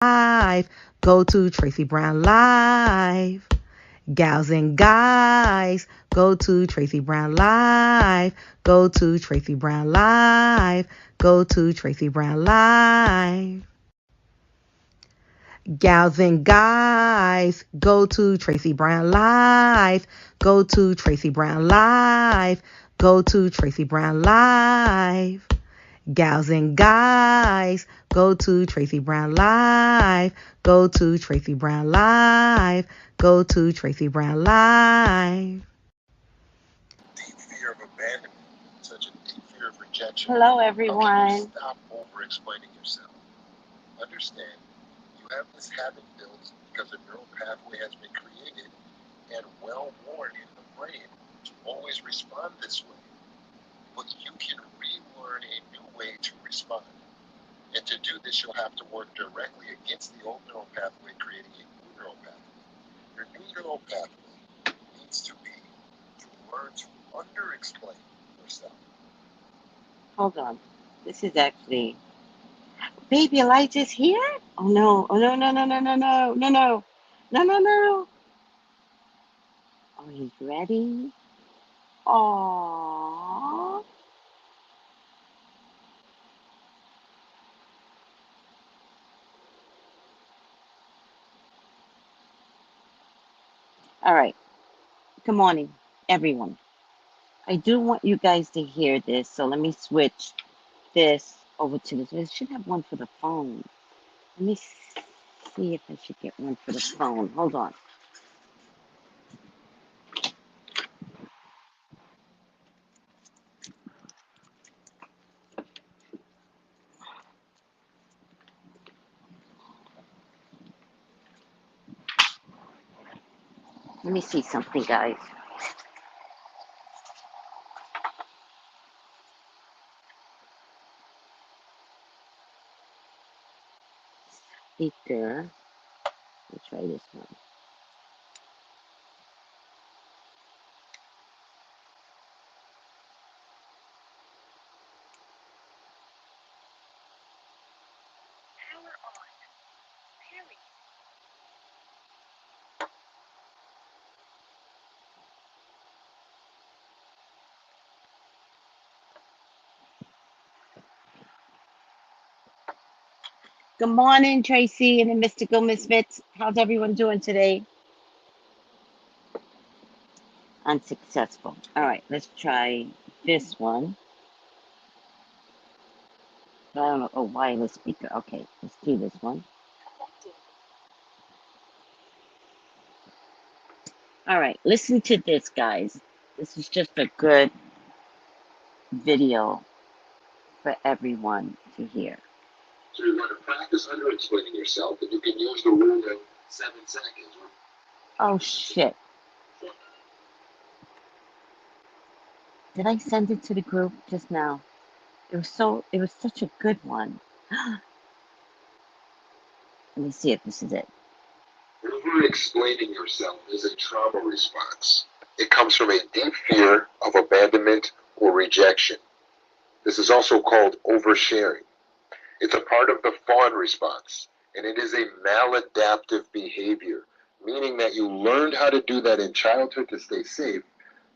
Go to Tracey Brown Live. Gals and guys, go to Tracey Brown Live. Go to Tracey Brown Live. Go to Tracey Brown Live. Gals and guys, go to Tracey Brown Live. Go to Tracey Brown Live. Go to Tracey Brown Live. Gals and guys, go to Tracey Brown Live. Go to Tracey Brown Live. Go to Tracey Brown Live. Deep fear of abandonment, such a deep fear of rejection. Hello, everyone. How can you stop over-explaining yourself? Understand, you have this habit built because a neural pathway has been created and well-worn in the brain to always respond this way. But you can relearn a new way to respond. And to do this, you'll have to work directly against the old neural pathway, creating a new neural pathway. Your new neural pathway needs to be to learn to under-explain yourself. Hold on. This is actually... Baby Elijah's here? Oh, no. Oh, no, no, no, no, no, no, no, no. No, no, no. Oh, he's ready? Aww. All right. Good morning, everyone. I do want you guys to hear this, so let me switch this over to this. I should have one for the phone. Let me see if I should get one for the phone. Hold on. Let me see something, guys. Speaker. Let's try this one. Power on. Period. Good morning, Tracy and the Mystical Misfits. How's everyone doing today? Unsuccessful. All right, let's try this one. I don't know. Oh, wireless speaker. Okay, let's do this one. All right, listen to this, guys. This is just a good video for everyone to hear. So you're going to practice under-explaining yourself, and you can use the rule of 7 seconds. Oh, shit. Did I send it to the group just now? It was such a good one. Let me see if this is it. Over-explaining yourself is a trauma response. It comes from a deep fear of abandonment or rejection. This is also called oversharing. It's a part of the fawn response, and it is a maladaptive behavior, meaning that you learned how to do that in childhood to stay safe,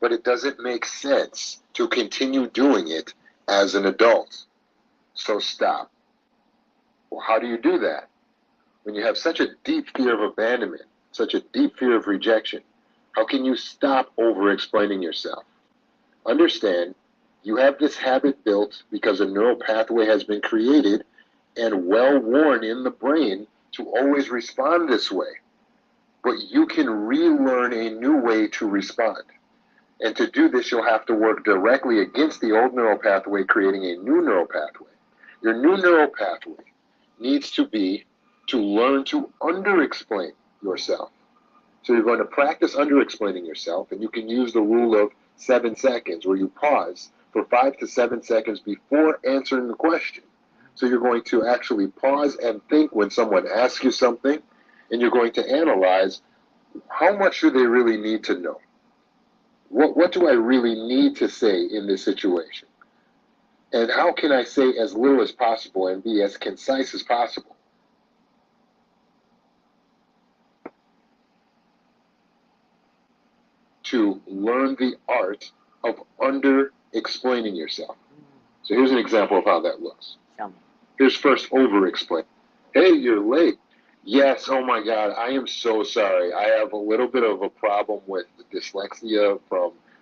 but it doesn't make sense to continue doing it as an adult. So stop. Well, how do you do that? When you have such a deep fear of abandonment, such a deep fear of rejection, how can you stop over-explaining yourself? Understand, you have this habit built because a neural pathway has been created and well-worn in the brain to always respond this way. But you can relearn a new way to respond. And to do this, you'll have to work directly against the old neural pathway, creating a new neural pathway. Your new neural pathway needs to be to learn to under-explain yourself. So you're going to practice under-explaining yourself, and you can use the rule of 7 seconds, where you pause for 5 to 7 seconds before answering the question. So you're going to actually pause and think when someone asks you something, and you're going to analyze, how much do they really need to know? What do I really need to say in this situation? And how can I say as little as possible and be as concise as possible? to learn the art of under-explaining yourself. So here's an example of how that looks. Tell me. Here's first over-explain. Hey, you're late. Yes, oh my God, I am so sorry. I have a little bit of a problem with dyslexia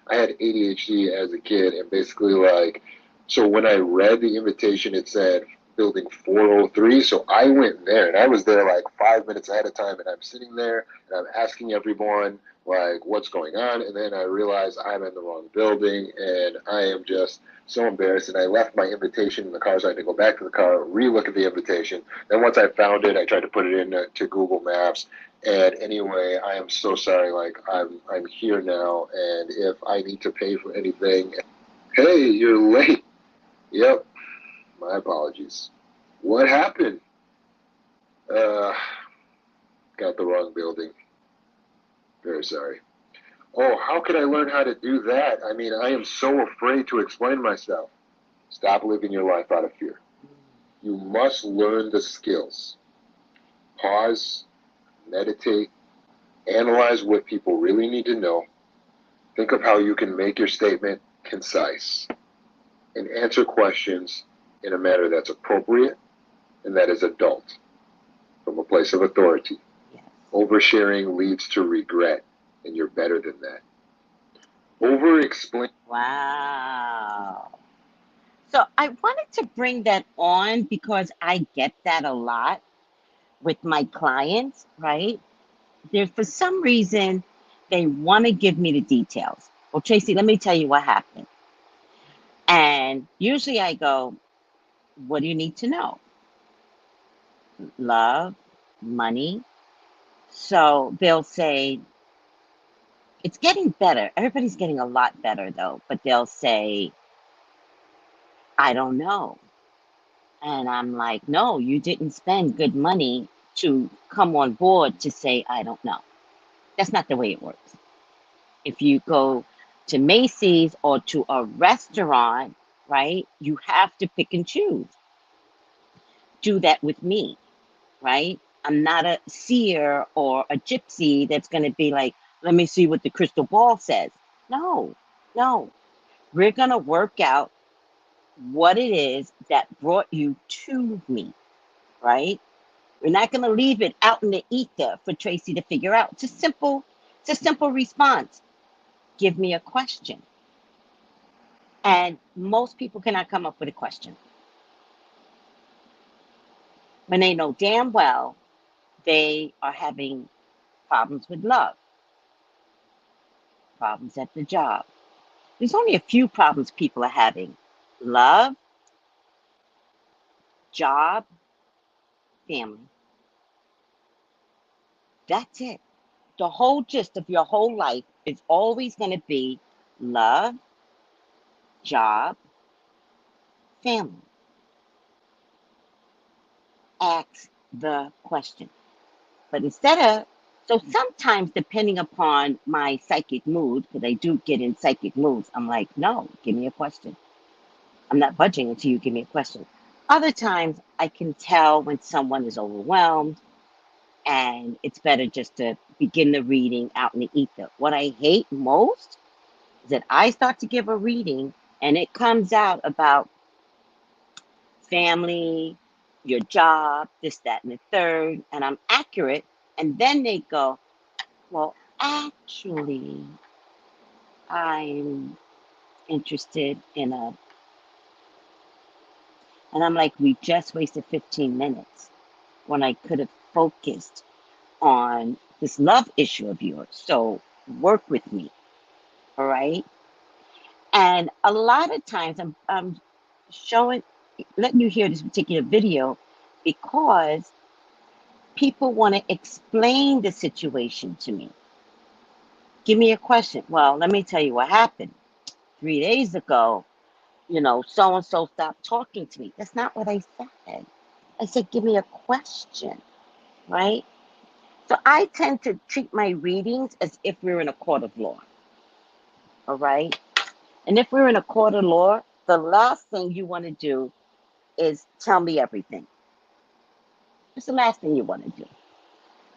I had ADHD as a kid, and basically so when I read the invitation, it said building 403, so I went there, and I was there like 5 minutes ahead of time, and I'm sitting there, and I'm asking everyone, what's going on, and then I realized I'm in the wrong building, and I am just so embarrassed, and I left my invitation in the car, so I had to go back to the car, re-look at the invitation. Then once I found it, I tried to put it into Google Maps, and anyway, I am so sorry, I'm here now, and if I need to pay for anything, hey, you're late. Yep, my apologies. What happened? Got the wrong building. Very sorry. Oh, how could I learn how to do that? I mean, I am so afraid to explain myself. Stop living your life out of fear. You must learn the skills. Pause, meditate, analyze what people really need to know. Think of how you can make your statement concise and answer questions in a manner that's appropriate and that is adult, from a place of authority. Yes. Oversharing leads to regret, and you're better than that. Over-explain. Wow. So I wanted to bring that on because I get that a lot with my clients, right? For some reason, they want to give me the details. Well, Tracey, let me tell you what happened. And usually I go, what do you need to know? Love, money. So they'll say, it's getting better. Everybody's getting a lot better though, but they'll say, I don't know. And I'm like, no, you didn't spend good money to come on board to say, I don't know. That's not the way it works. If you go to Macy's or to a restaurant, right, you have to pick and choose. Do that with me, right? I'm not a seer or a gypsy that's going to be like, let me see what the crystal ball says. No. We're going to work out what it is that brought you to me, right? We're not going to leave it out in the ether for Tracey to figure out. It's a simple response. Give me a question. And most people cannot come up with a question. When they know damn well they are having problems with love, problems at the job. There's only a few problems people are having. Love, job, family. That's it. The whole gist of your whole life is always going to be love, job, family. Ask the question. But so sometimes depending upon my psychic mood, because I do get in psychic moods, I'm like, no, give me a question. I'm not budging until you give me a question. Other times I can tell when someone is overwhelmed and it's better just to begin the reading out in the ether. What I hate most is that I start to give a reading and it comes out about family, your job, this, that, and the third, and I'm accurate. And then they go, well, actually, I'm interested in and I'm like, we just wasted 15 minutes when I could have focused on this love issue of yours. So work with me, all right? And a lot of times I'm letting you hear this particular video because people want to explain the situation to me. Give me a question. Well, let me tell you what happened. 3 days ago, so-and-so stopped talking to me. That's not what I said. I said, give me a question, right? So I tend to treat my readings as if we're in a court of law, all right? And if we're in a court of law, the last thing you want to do is tell me everything. It's the last thing you want to do.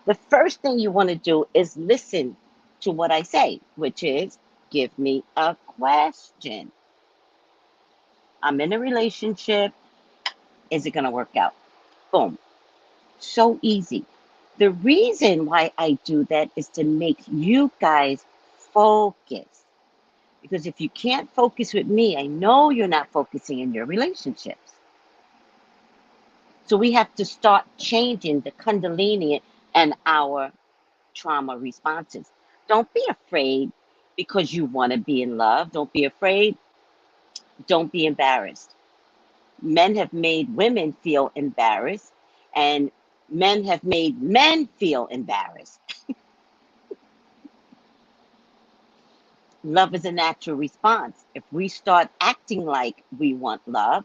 The first thing you want to do is listen to what I say, which is give me a question. I'm in a relationship. Is it going to work out? Boom. So easy. The reason why I do that is to make you guys focus. Because if you can't focus with me, I know you're not focusing in your relationships. So we have to start changing the Kundalini and our trauma responses. Don't be afraid because you want to be in love. Don't be afraid. Don't be embarrassed. Men have made women feel embarrassed, and men have made men feel embarrassed. Love is a natural response. If we start acting like we want love,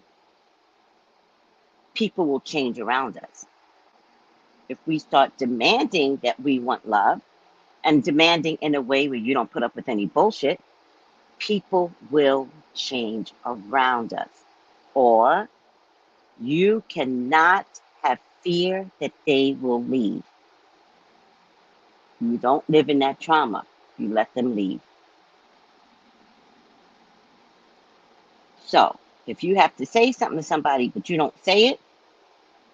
people will change around us. If we start demanding that we want love, and demanding in a way where you don't put up with any bullshit, people will change around us. Or you cannot have fear that they will leave. You don't live in that trauma. You let them leave. So, if you have to say something to somebody, but you don't say it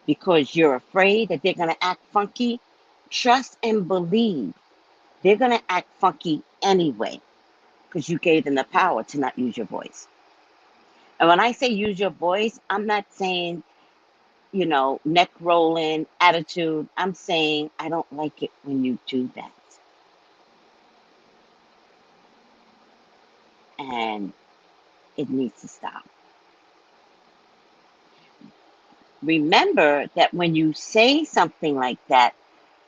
because you're afraid that they're going to act funky, trust and believe they're going to act funky anyway because you gave them the power to not use your voice. And when I say use your voice, I'm not saying, neck rolling, attitude. I'm saying I don't like it when you do that. And it needs to stop. Remember that when you say something like that,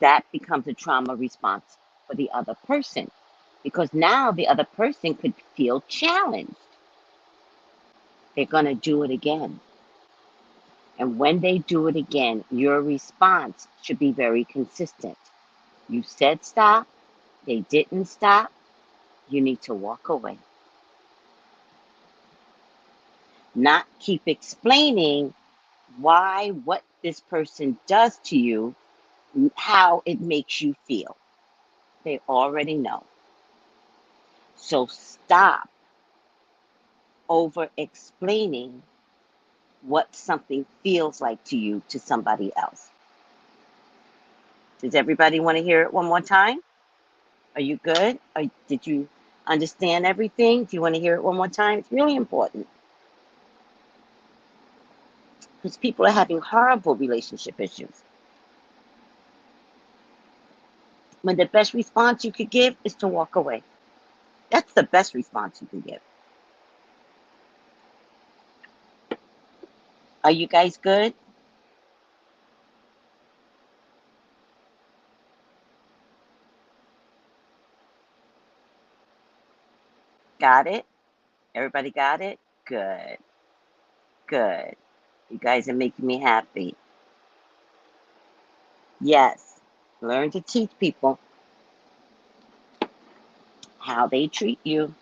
that becomes a trauma response for the other person. Because now the other person could feel challenged. They're going to do it again. And when they do it again, your response should be very consistent. You said stop, they didn't stop, you need to walk away. Not keep explaining why what this person does to you, how it makes you feel. They already know. So stop over explaining what something feels like to you to somebody else. Does everybody want to hear it one more time? Are you good? Did you understand everything? Do you want to hear it one more time? It's really important. Because people are having horrible relationship issues. When the best response you could give is to walk away. That's the best response you can give. Are you guys good? Got it? Everybody got it? Good. Good. You guys are making me happy. Yes. Learn to teach people how they treat you.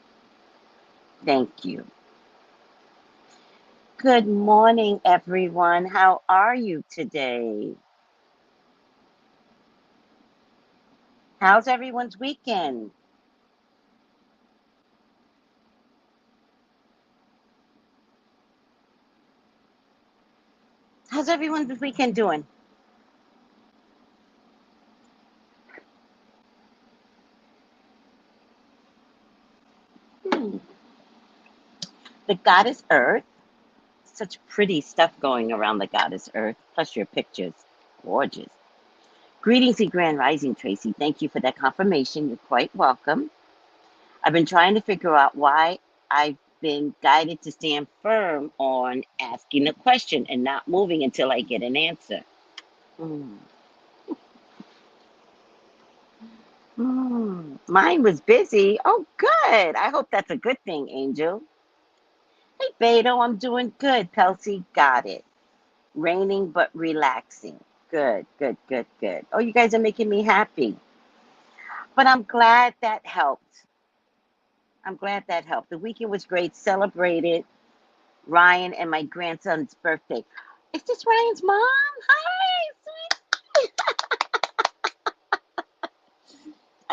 Thank you. Good morning, everyone. How are you today? How's everyone's weekend? How's everyone's weekend doing? The goddess Earth. Such pretty stuff going around the goddess Earth, plus your pictures. Gorgeous. Greetings and grand rising, Tracy. Thank you for that confirmation. You're quite welcome. I've been trying to figure out why I've been guided to stand firm on asking a question and not moving until I get an answer. Mine was busy. Oh, good. I hope that's a good thing, Angel. Hey, Beto, I'm doing good. Kelsey, got it. Raining but relaxing. Good, good, good, good. Oh, you guys are making me happy. But I'm glad that helped. I'm glad that helped. The weekend was great. Celebrated Ryan and my grandson's birthday. Is this Ryan's mom? Hi, sweet.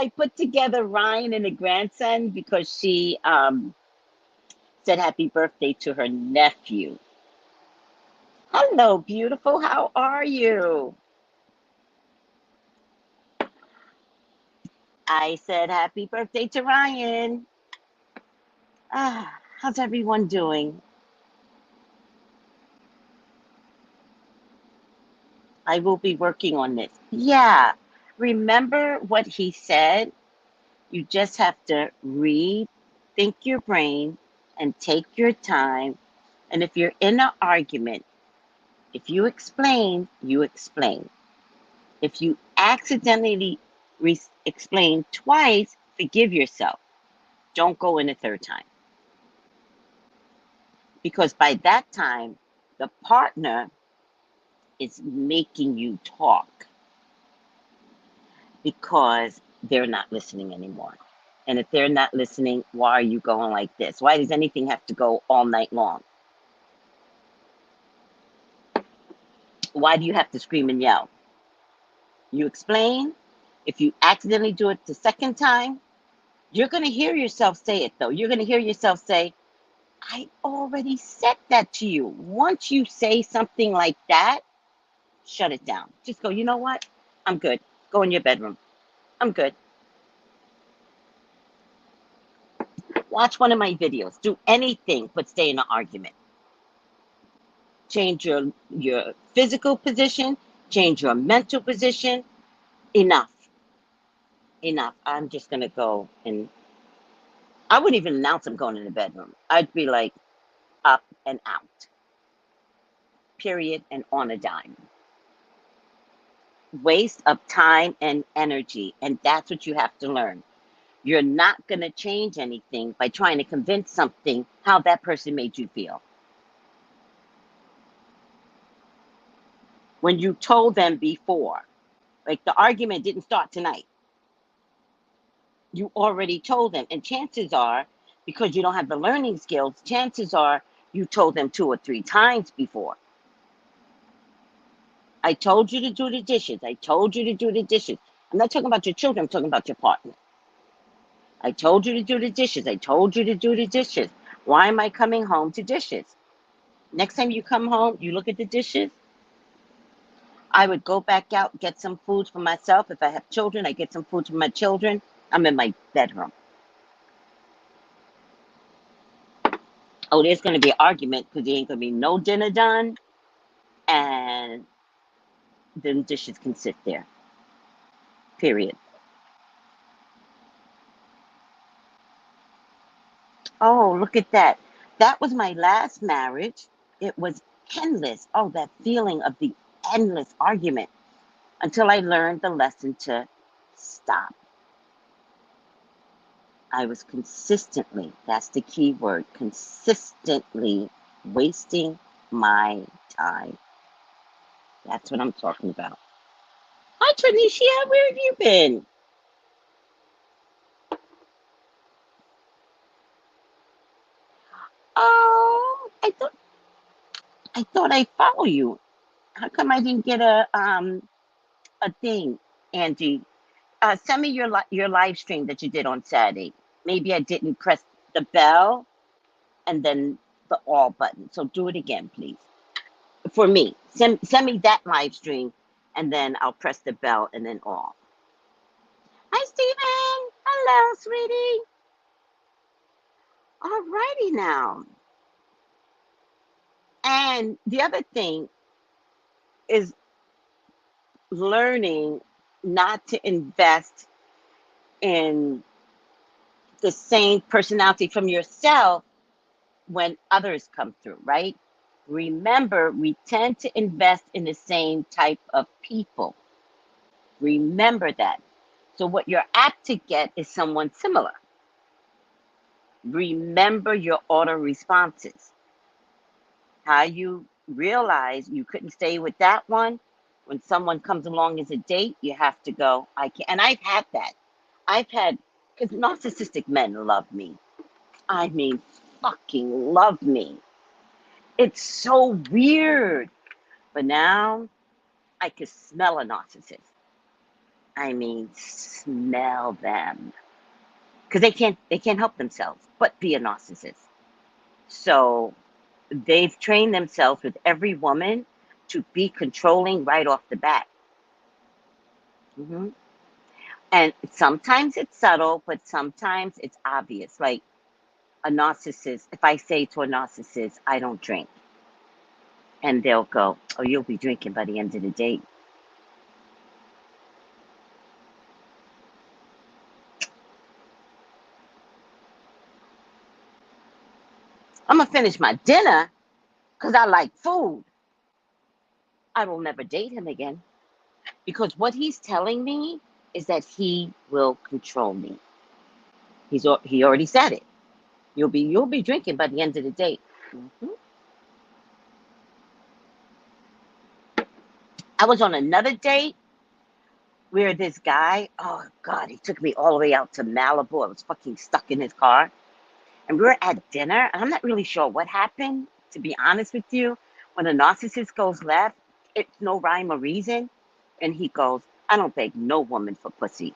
I put together Ryan and the grandson because she said happy birthday to her nephew. Hello, beautiful. How are you? I said happy birthday to Ryan. How's everyone doing? I will be working on this. Yeah. Remember what he said? You just have to read, think your brain, and take your time. And if you're in an argument, if you explain, you explain. If you accidentally explain twice, forgive yourself. Don't go in a third time. Because by that time, the partner is making you talk because they're not listening anymore. And if they're not listening, why are you going like this? Why does anything have to go all night long? Why do you have to scream and yell? You explain. If you accidentally do it the second time, you're going to hear yourself say it, though. You're going to hear yourself say, I already said that to you. Once you say something like that, shut it down. Just go, you know what? I'm good. Go in your bedroom. I'm good. Watch one of my videos. Do anything but stay in an argument. Change your physical position. Change your mental position. Enough. Enough. I'm just going to go and I wouldn't even announce I'm going in the bedroom. I'd be like, up and out. Period, and on a dime. Waste of time and energy, and that's what you have to learn. You're not going to change anything by trying to convince something how that person made you feel. When you told them before, like the argument didn't start tonight. You already told them, and chances are, because you don't have the learning skills, chances are you told them 2 or 3 times before. I told you to do the dishes. I told you to do the dishes. I'm not talking about your children. I'm talking about your partner. I told you to do the dishes. I told you to do the dishes. Why am I coming home to dishes? Next time you come home, you look at the dishes. I would go back out, get some food for myself. If I have children, I get some food for my children. I'm in my bedroom. Oh, there's going to be an argument because there ain't going to be no dinner done. And then dishes can sit there. Period. Oh, look at that. That was my last marriage. It was endless. Oh, that feeling of the endless argument until I learned the lesson to stop. I was consistently, that's the key word, consistently wasting my time. That's what I'm talking about. Hi, Trinicia, where have you been? Oh, I thought I followed you. How come I didn't get a thing, Angie? Send me your live stream that you did on Saturday. Maybe I didn't press the bell and then the all button. So do it again, please. For me, send me that live stream, and then I'll press the bell and then all. Hi, Stephen. Hello, sweetie. All righty now. And the other thing is learning not to invest in the same personality from yourself when others come through, right? Remember, we tend to invest in the same type of people. Remember that. So what you're apt to get is someone similar. Remember your auto responses. How you realize you couldn't stay with that one. When someone comes along as a date, you have to go, I can't. And I've had that. Because narcissistic men love me. I mean, fucking love me. It's so weird. But now I can smell a narcissist. I mean, smell them. Because they can't help themselves but be a narcissist. So they've trained themselves with every woman to be controlling right off the bat. And sometimes it's subtle, but sometimes it's obvious. Like a narcissist, if I say to a narcissist, I don't drink, and they'll go, oh, you'll be drinking by the end of the date. I'm going to finish my dinner because I like food. I will never date him again because what he's telling me is that he will control me. He already said it. You'll be drinking by the end of the date. I was on another date where this guy, oh God, he took me all the way out to Malibu. I was fucking stuck in his car. And we were at dinner, and I'm not really sure what happened, to be honest with you. When a narcissist goes left, it's no rhyme or reason. And he goes, I don't beg no woman for pussy.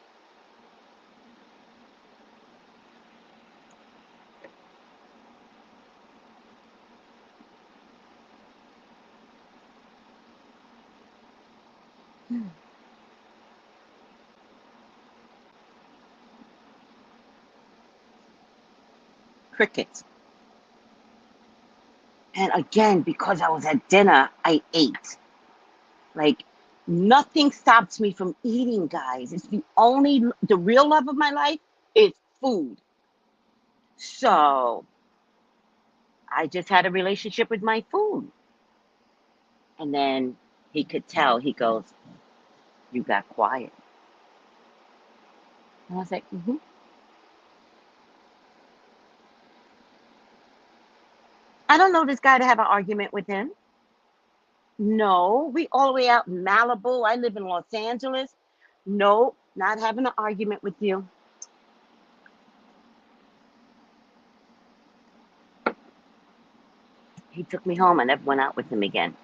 Crickets. And again, because I was at dinner, I ate. Like, nothing stops me from eating, guys. It's the real love of my life is food. So I just had a relationship with my food. And then he could tell, he goes, you got quiet. And I was like, I don't know this guy to have an argument with him. No, we all the way out in Malibu. I live in Los Angeles. No, not having an argument with you. He took me home. I never went out with him again.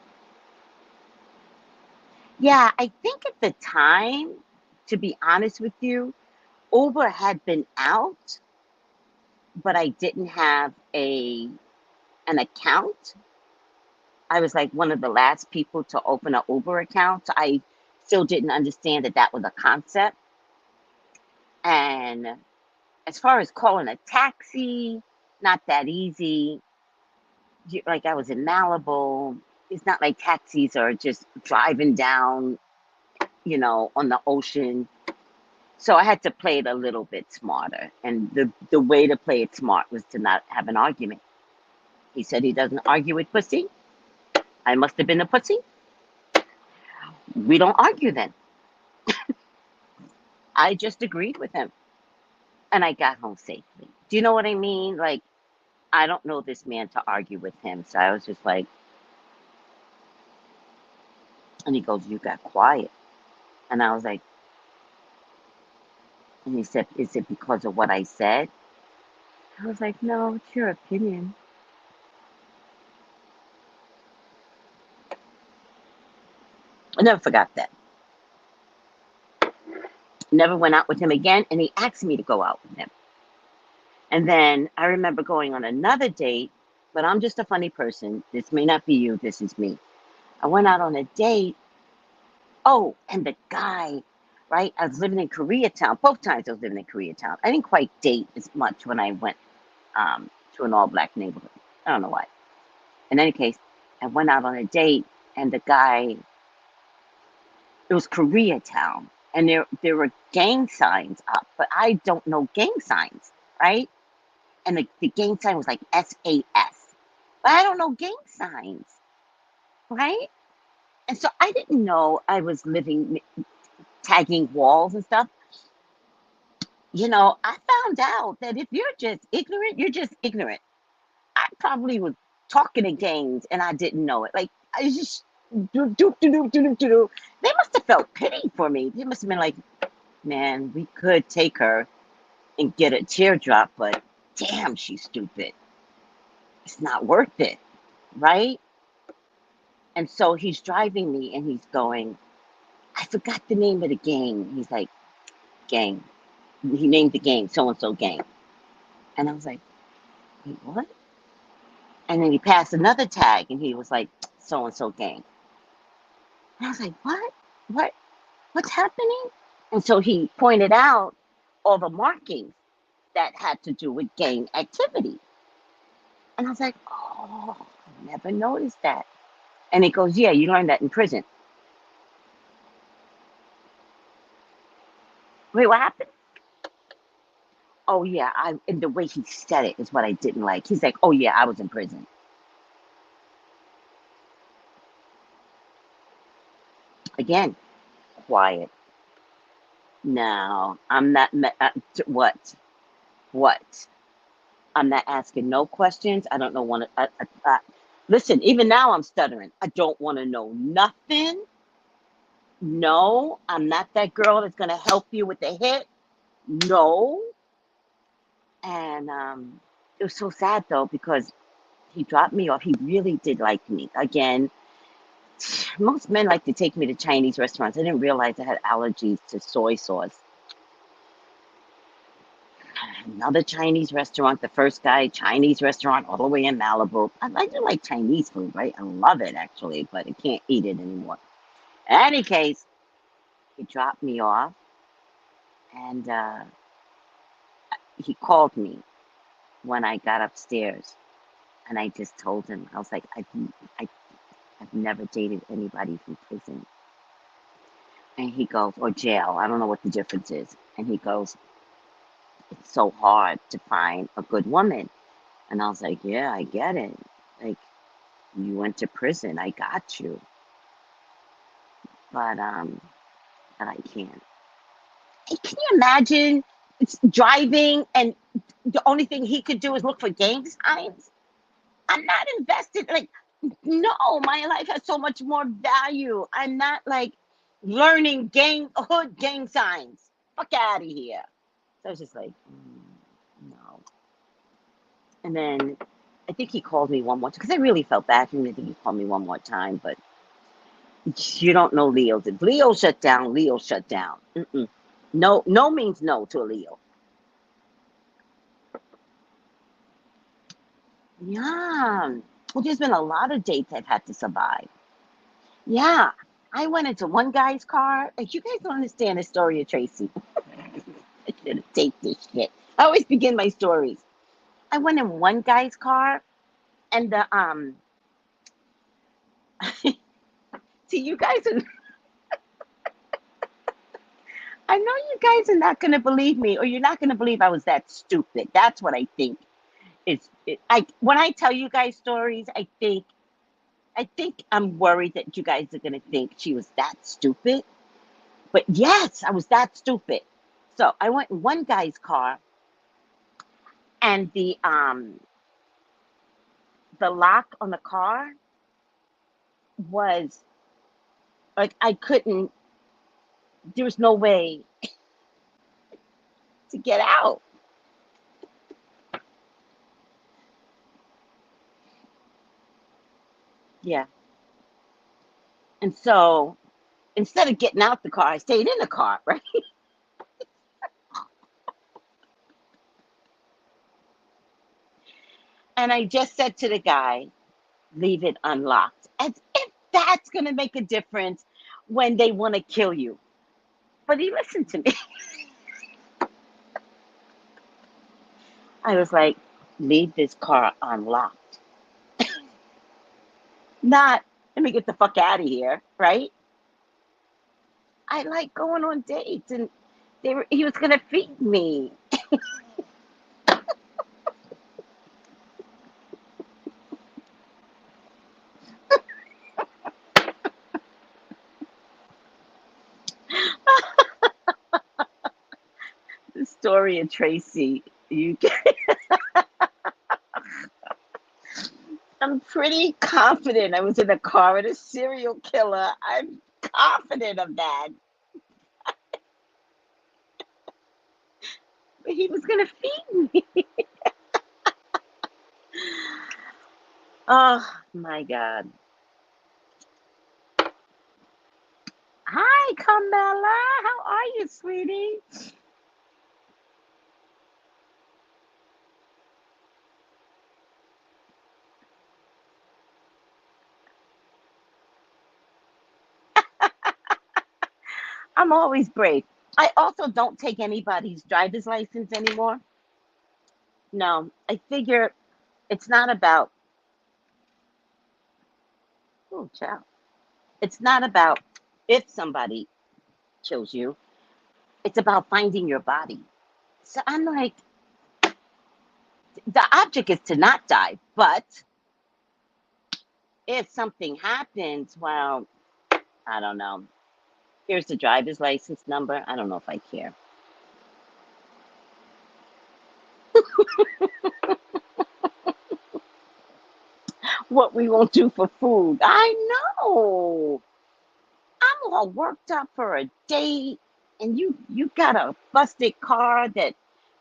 Yeah, I think at the time, to be honest with you, Uber had been out, but I didn't have an account. I was like one of the last people to open an Uber account. I still didn't understand that was a concept. And as far as calling a taxi, not that easy. Like I was in Malibu. It's not like taxis are just driving down, on the ocean. So I had to play it a little bit smarter. And the way to play it smart was to not have an argument. He said he doesn't argue with pussy. I must have been a pussy. We don't argue then. I just agreed with him. And I got home safely. Do you know what I mean? Like, I don't know this man to argue with him. So I was just like, and he goes, you got quiet. And I was like, and he said, is it because of what I said? I was like, no, it's your opinion. I never forgot that. Never went out with him again. And he asked me to go out with him. And then I remember going on another date, but I'm just a funny person. This may not be you. This is me. I went out on a date. Oh, and the guy, right? I was living in Koreatown. Both times I was living in Koreatown. I didn't quite date as much when I went to an all-black neighborhood. I don't know why. In any case, I went out on a date, and the guy, it was Koreatown, and there were gang signs up, but I don't know gang signs, right? And the gang sign was like SAS, but I don't know gang signs, right? And so I didn't know I was tagging walls and stuff. I found out that if you're just ignorant, you're just ignorant. I probably was talking to gangs and I didn't know it. Like, I just do. They must have felt pity for me. They must have been like, man, we could take her and get a teardrop, but damn, she's stupid. It's not worth it, right? And so he's driving me and he's going, I forgot the name of the gang. He's like, gang. He named the gang, so-and-so gang. And I was like, wait, what? And then he passed another tag, and he was like, so-and-so gang. And I was like, what? What? What's happening? And so he pointed out all the markings that had to do with gang activity. And I was like, oh, I never noticed that. And he goes, yeah, you learned that in prison. Wait, what happened? Oh, yeah, and the way he said it is what I didn't like. He's like, oh, yeah, I was in prison. Again, quiet. No, I'm not. What? What? I'm not asking no questions. I don't know. Listen, even now I'm stuttering. I don't want to know nothing. No, I'm not that girl that's going to help you with the hit. No. And it was so sad, though, because he dropped me off. He really did like me. Again, most men like to take me to Chinese restaurants. I didn't realize I had allergies to soy sauce. Another Chinese restaurant, the first guy, Chinese restaurant all the way in Malibu. I do like Chinese food, right? I love it, actually, but I can't eat it anymore. In any case, he dropped me off, and he called me when I got upstairs. And I just told him, I was like, I've never dated anybody from prison. And he goes, or jail, I don't know what the difference is. And he goes, it's so hard to find a good woman. And I was like, yeah, I get it. Like, you went to prison, I got you. But I can't. Hey, can you imagine driving and the only thing he could do is look for gang signs? I'm not invested. Like, no, my life has so much more value. I'm not like learning hood gang signs. Fuck out of here. So I was just like, no. And then I think he called me one more time because I really felt bad for him. I think he called me one more time, but you don't know Leo. If Leo shut down, Leo shut down. No, no means no to a Leo. Yeah. Well, there's been a lot of dates I've had to survive. Yeah. I went into one guy's car. Like, you guys don't understand the story of Tracy. I should have taped this shit. I always begin my stories. I went in one guy's car, and the see, you guys are. I know you guys are not gonna believe me, or you're not gonna believe I was that stupid. That's what I think. When I tell you guys stories, I think I'm worried that you guys are gonna think she was that stupid. But yes, I was that stupid. So I went in one guy's car, and the lock on the car was like I couldn't. There was no way to get out. Yeah. And so instead of getting out the car, I stayed in the car, right? And I just said to the guy, leave it unlocked. As if that's going to make a difference when they want to kill you. But he listened to me. I was like, leave this car unlocked. Not, let me get the fuck out of here, right? I like going on dates, and he was going to feed me. The story of Tracy, I'm pretty confident I was in a car with a serial killer. I'm confident of that. But he was going to feed me. Oh, my God. Hi, Hi, Carmela. How are you, sweetie? I'm always brave. I also don't take anybody's driver's license anymore. No, I figure it's not about, oh, child. It's not about if somebody kills you. It's about finding your body. So I'm like, the object is to not die, but if something happens, well, I don't know. Here's the driver's license number. I don't know if I care. What we won't do for food. I know. I'm all worked up for a date, and you got a busted car that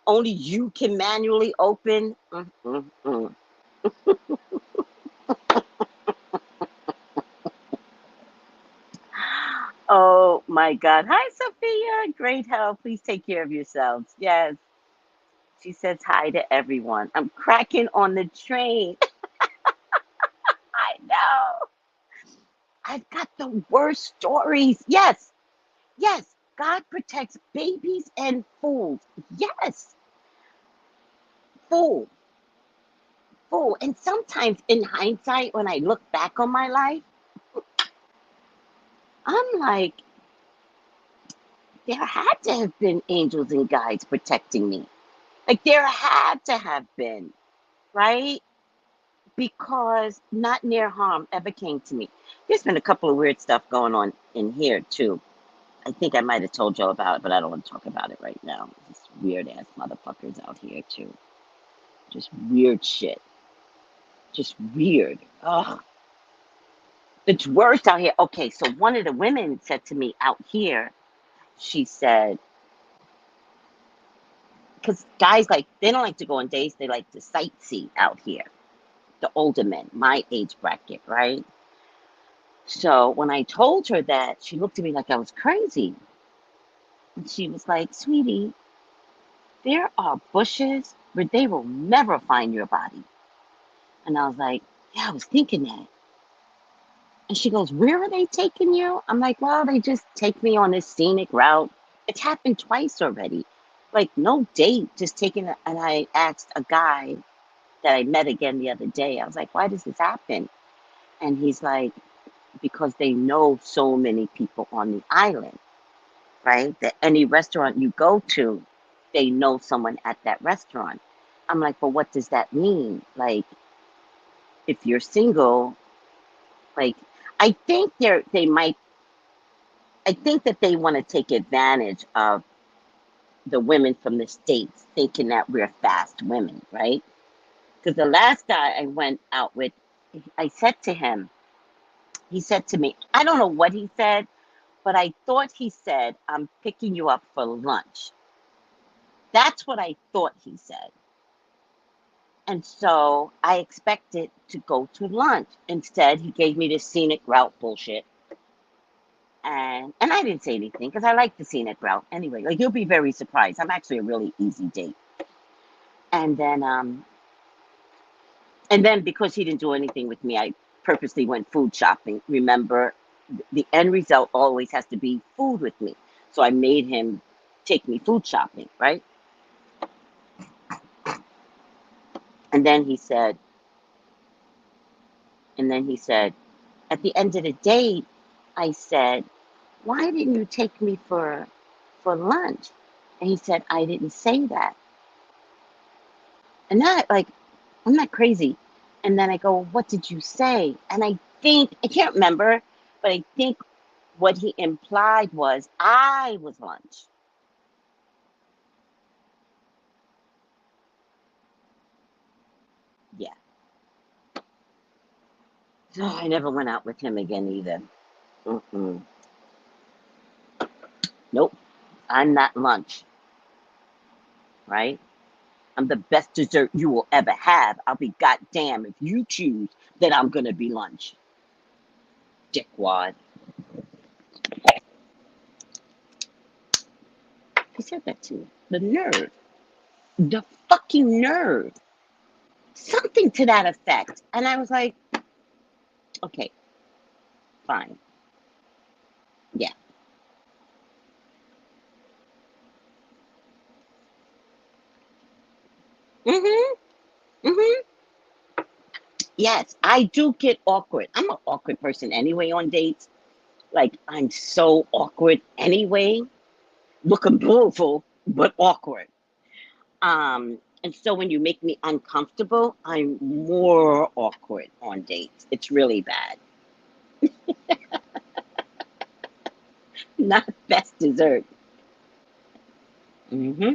only you can manually open. Mm. Oh my God. Hi, Sophia. Great help. Please take care of yourselves. Yes. She says hi to everyone. I'm cracking on the train. I know. I've got the worst stories. Yes. Yes. God protects babies and fools. Yes. Fool. Fool. And sometimes in hindsight, when I look back on my life, I'm like, there had to have been angels and guides protecting me. Like there had to have been, right? Because not near harm ever came to me. There's been a couple of weird stuff going on in here too. I think I might have told y'all about it, but I don't want to talk about it right now. Just weird ass motherfuckers out here too. Just weird shit. Just weird. Ugh. It's worse out here. Okay, so one of the women said to me out here, she said, because guys like, they don't like to go on dates, they like to sightsee out here. The older men, my age bracket, right? So when I told her that, she looked at me like I was crazy. And she was like, sweetie, there are bushes where they will never find your body. And I was like, yeah, I was thinking that. And she goes, where are they taking you? I'm like, well, they just take me on this scenic route. It's happened twice already. Like, no date, just taking it. And I asked a guy that I met again the other day, I was like, why does this happen? And he's like, because they know so many people on the island, right? That any restaurant you go to, they know someone at that restaurant. I'm like, but what does that mean? Like, if you're single, like, I think they might, I think that they want to take advantage of the women from the States thinking that we're fast women, right? Because the last guy I went out with, I said to him, he said to me, I don't know what he said, but I thought he said, I'm picking you up for lunch. That's what I thought he said. And so I expected to go to lunch. Instead, he gave me this scenic route bullshit. And I didn't say anything because I like the scenic route anyway. Like, you'll be very surprised. I'm actually a really easy date. And then because he didn't do anything with me, I purposely went food shopping. Remember, the end result always has to be food with me. So I made him take me food shopping, right? And then he said, at the end of the day, I said, why didn't you take me for lunch? And he said, I didn't say that. And that, like, I'm not crazy. And then I go, what did you say? And I can't remember, but I think what he implied was I was lunch. Yeah. So I never went out with him again either. Mm-mm. Nope. I'm not lunch, right? I'm the best dessert you will ever have. I'll be goddamn if you choose that I'm going to be lunch. Dickwad. He said that to me. The nerve. The fucking nerve. Something to that effect. And I was like, okay, fine. Yeah. Mm-hmm. Yes, I do get awkward. I'm an awkward person anyway on dates. Like, I'm so awkward anyway. Looking beautiful, but awkward. And so when you make me uncomfortable, I'm more awkward on dates. It's really bad. Not best dessert. Mm-hmm.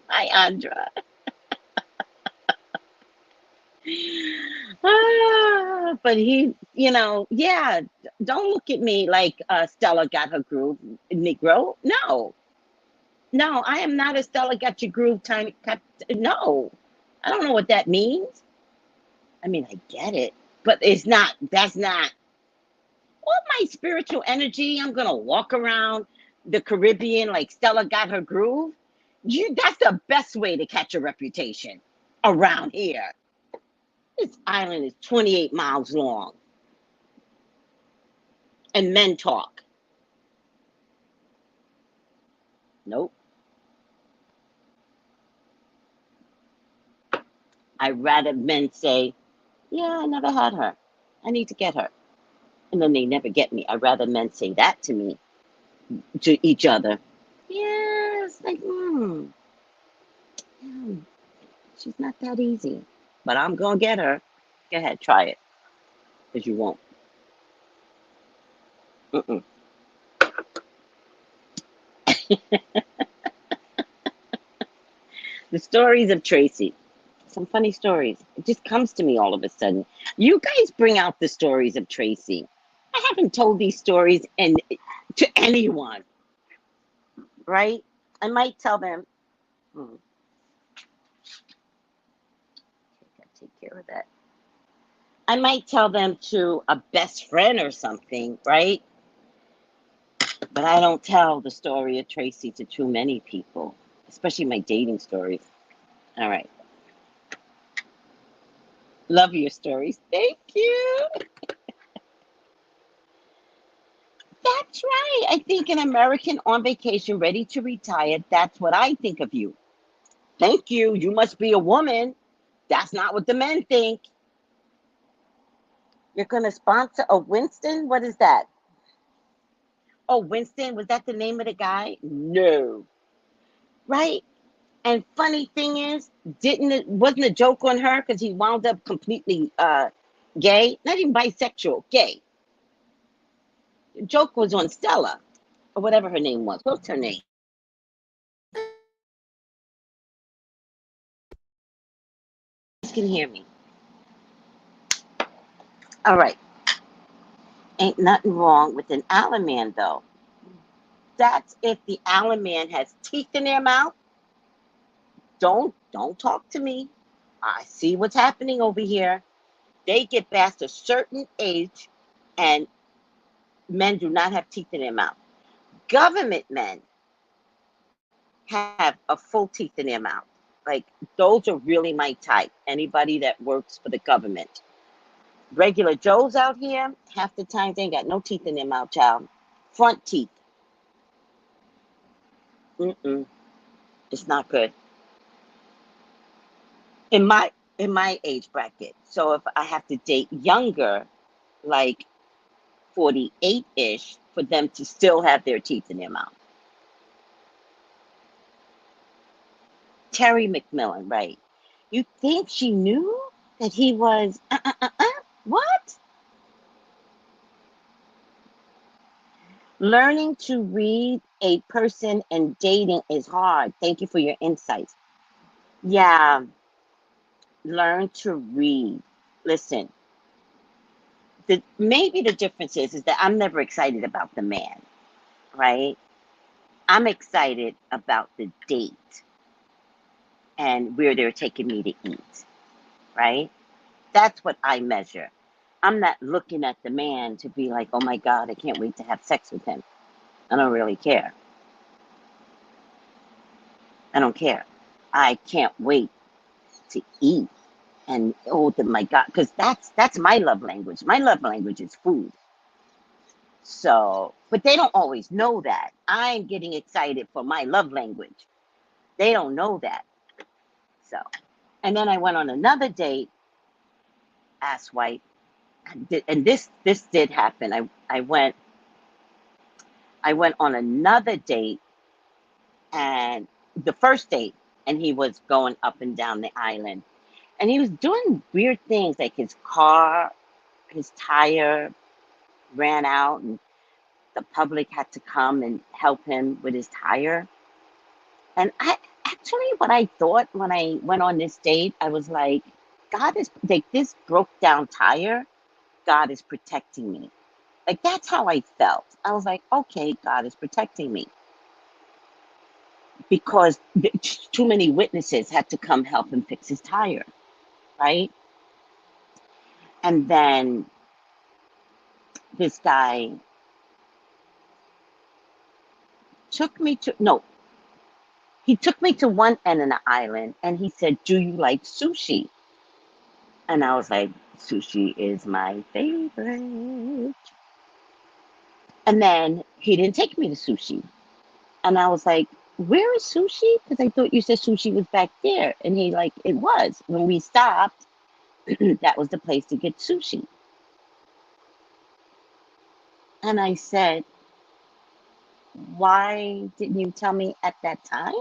Hi, Andra. But he, yeah, don't look at me like Stella got her groove, Negro. No, no, I am not a Stella got your groove tiny cut. No, I don't know what that means. I mean, I get it, but that's not all my spiritual energy. I'm going to walk around the Caribbean like Stella got her groove. That's the best way to catch a reputation around here. This island is 28 miles long. And men talk. Nope. I'd rather men say, yeah, I never had her. I need to get her. And then they never get me. I'd rather men say that to me, to each other. Yes, like, yeah, she's not that easy. But I'm going to get her. Go ahead, try it. Because you won't. Mm-mm. The stories of Tracey. Some funny stories. It just comes to me all of a sudden. You guys bring out the stories of Tracey. I haven't told these stories to anyone, right? I might tell them, take care of that. I might tell them to a best friend or something, right? But I don't tell the story of Tracey to too many people, especially my dating stories. All right. Love your stories. Thank you. That's right. I think an American on vacation ready to retire. That's what I think of you. Thank you. You must be a woman. That's not what the men think. You're going to sponsor a Winston? What is that? Oh, Winston, was that the name of the guy? No. Right? And funny thing is, wasn't a joke on her because he wound up completely gay, not even bisexual, gay. The joke was on Stella, or whatever her name was. What's her name? You can hear me. All right. Ain't nothing wrong with an Allen man, though. That's if the Allen man has teeth in their mouth. Don't talk to me. I see what's happening over here. They get past a certain age, and men do not have teeth in their mouth. Government men have a full teeth in their mouth. Like, those are really my type. Anybody that works for the government. Regular Joes out here, half the time they ain't got no teeth in their mouth, child. Front teeth. Mm-mm. It's not good. In my age bracket. So if I have to date younger, like 48-ish, for them to still have their teeth in their mouth. Terry McMillan, right. You think she knew that he was, what? Learning to read a person and dating is hard. Thank you for your insights. Yeah, learn to read. Listen, maybe the difference is that I'm never excited about the man, right? I'm excited about the date and where they're taking me to eat, right? That's what I measure. I'm not looking at the man to be like, oh my God, I can't wait to have sex with him. I don't really care. I don't care. I can't wait to eat. And oh my God, because that's my love language. My love language is food. So, but they don't always know that. I'm getting excited for my love language. They don't know that. So, and then I went on another date, asswipe, and this did happen. I went on another date, and the first date, and he was going up and down the island, and he was doing weird things, like his car, his tire ran out, and the public had to come and help him with his tire. And I actually, what I thought when I went on this date, I was like, God is like, this broke down tire, God is protecting me. Like, that's how I felt. I was like, okay, God is protecting me. Because too many witnesses had to come help him fix his tire, right? And then this guy he took me to one end of the island and he said, do you like sushi? And I was like, sushi is my favorite. And then he didn't take me to sushi. And I was like, where is sushi? Because I thought you said sushi was back there. And he like, it was. When we stopped, that was the place to get sushi. And I said, why didn't you tell me at that time?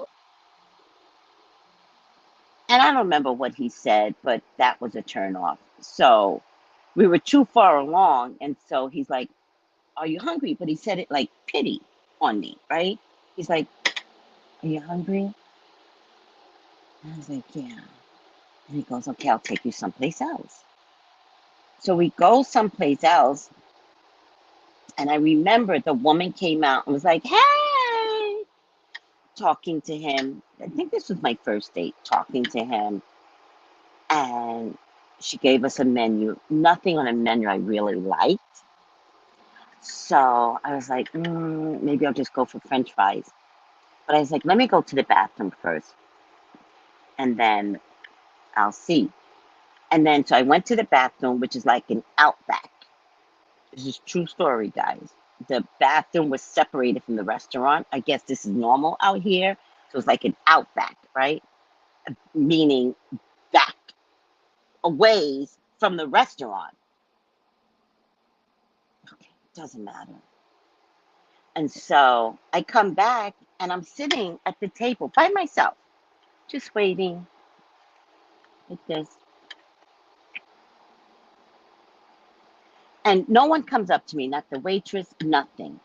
And I don't remember what he said, but that was a turn off. So we were too far along. And so he's like, are you hungry? But he said it like pity on me, right? He's like, are you hungry? And I was like, yeah. And he goes, okay, I'll take you someplace else. So we go someplace else. And I remember the woman came out and was like, hey, talking to him. I think this was my first date, talking to him. And she gave us a menu. Nothing on a menu I really liked. So I was like, maybe I'll just go for French fries. But I was like, let me go to the bathroom first. And then I'll see. And then so I went to the bathroom, which is like an outback. This is true story, guys. The bathroom was separated from the restaurant. I guess this is normal out here. So it's like an outback, right? Meaning back a ways from the restaurant. Okay, doesn't matter. And so I come back and I'm sitting at the table by myself, just waiting like this. And no one comes up to me, not the waitress, nothing.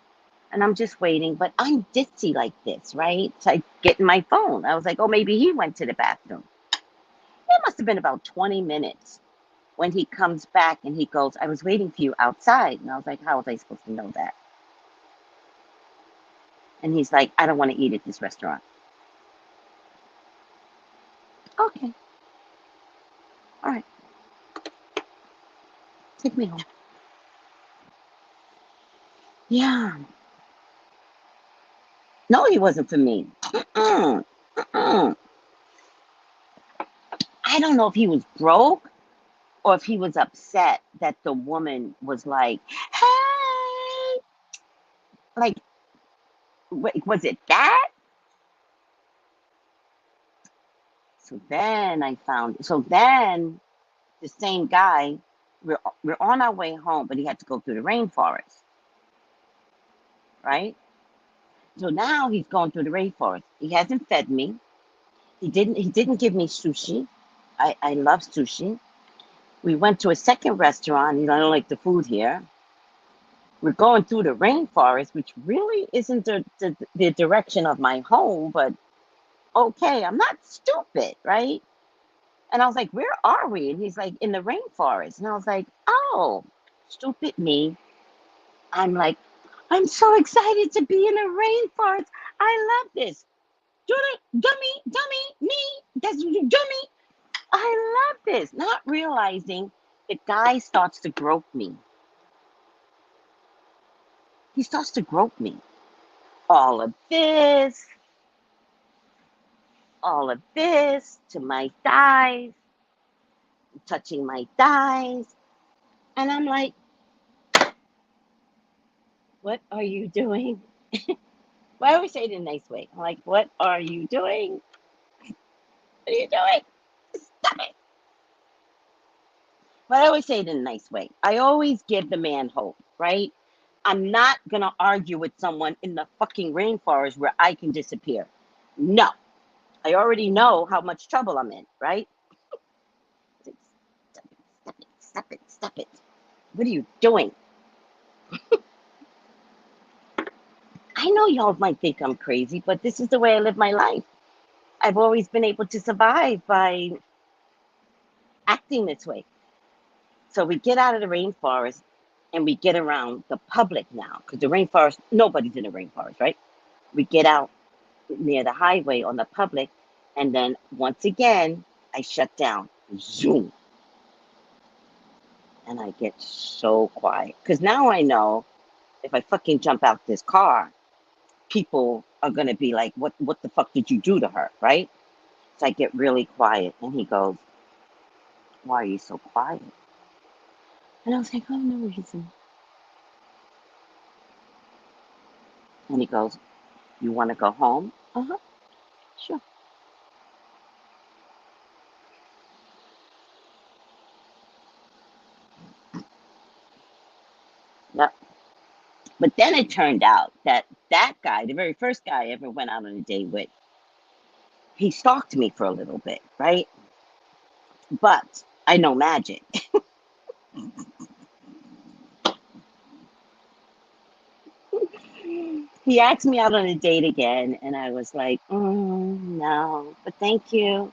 And I'm just waiting, but I'm ditzy like this, right? So I get in my phone. I was like, oh, maybe he went to the bathroom. It must have been about 20 minutes when he comes back and he goes, I was waiting for you outside. And I was like, how was I supposed to know that? And he's like, I don't want to eat at this restaurant. Okay. All right. Take me home. Yeah. No, he wasn't for me. Mm-mm. Mm-mm. I don't know if he was broke or if he was upset that the woman was like, hey, like, was it that? So then the same guy, we're on our way home, but he had to go through the rainforest, right? So now he's going through the rainforest. He hasn't fed me. He didn't give me sushi. I love sushi. We went to a second restaurant. I don't like the food here. We're going through the rainforest, which really isn't the direction of my home, but okay, I'm not stupid, right? And I was like, where are we? And he's like, in the rainforest. And I was like, oh, stupid me. I'm like, I'm so excited to be in a rainforest. I love this. Dummy, me, that's dummy. I love this. Not realizing the guy starts to grope me. He starts to grope me. all of this to my thighs, touching my thighs. And I'm like, what are you doing? Well, I always say it in a nice way. I'm like, what are you doing? What are you doing? Stop it. But I always say it in a nice way. I always give the man hope, right? I'm not going to argue with someone in the fucking rainforest where I can disappear. No. I already know how much trouble I'm in, right? Stop it, stop it, stop it, stop it. What are you doing? I know y'all might think I'm crazy, but this is the way I live my life. I've always been able to survive by acting this way. So we get out of the rainforest and we get around the public now, because the rainforest, nobody's in the rainforest, right? We get out near the highway on the public, and then once again, I shut down. Zoom. And I get so quiet. Because now I know if I fucking jump out this car, people are going to be like, what the fuck did you do to her, right? So I get really quiet. And he goes, why are you so quiet? And I was like, oh, no reason. And he goes, you want to go home? Uh-huh, sure. Yep. But then it turned out that that guy, the very first guy I ever went out on a date with, he stalked me for a little bit, right? But I know magic. He asked me out on a date again, and I was like, no, but thank you.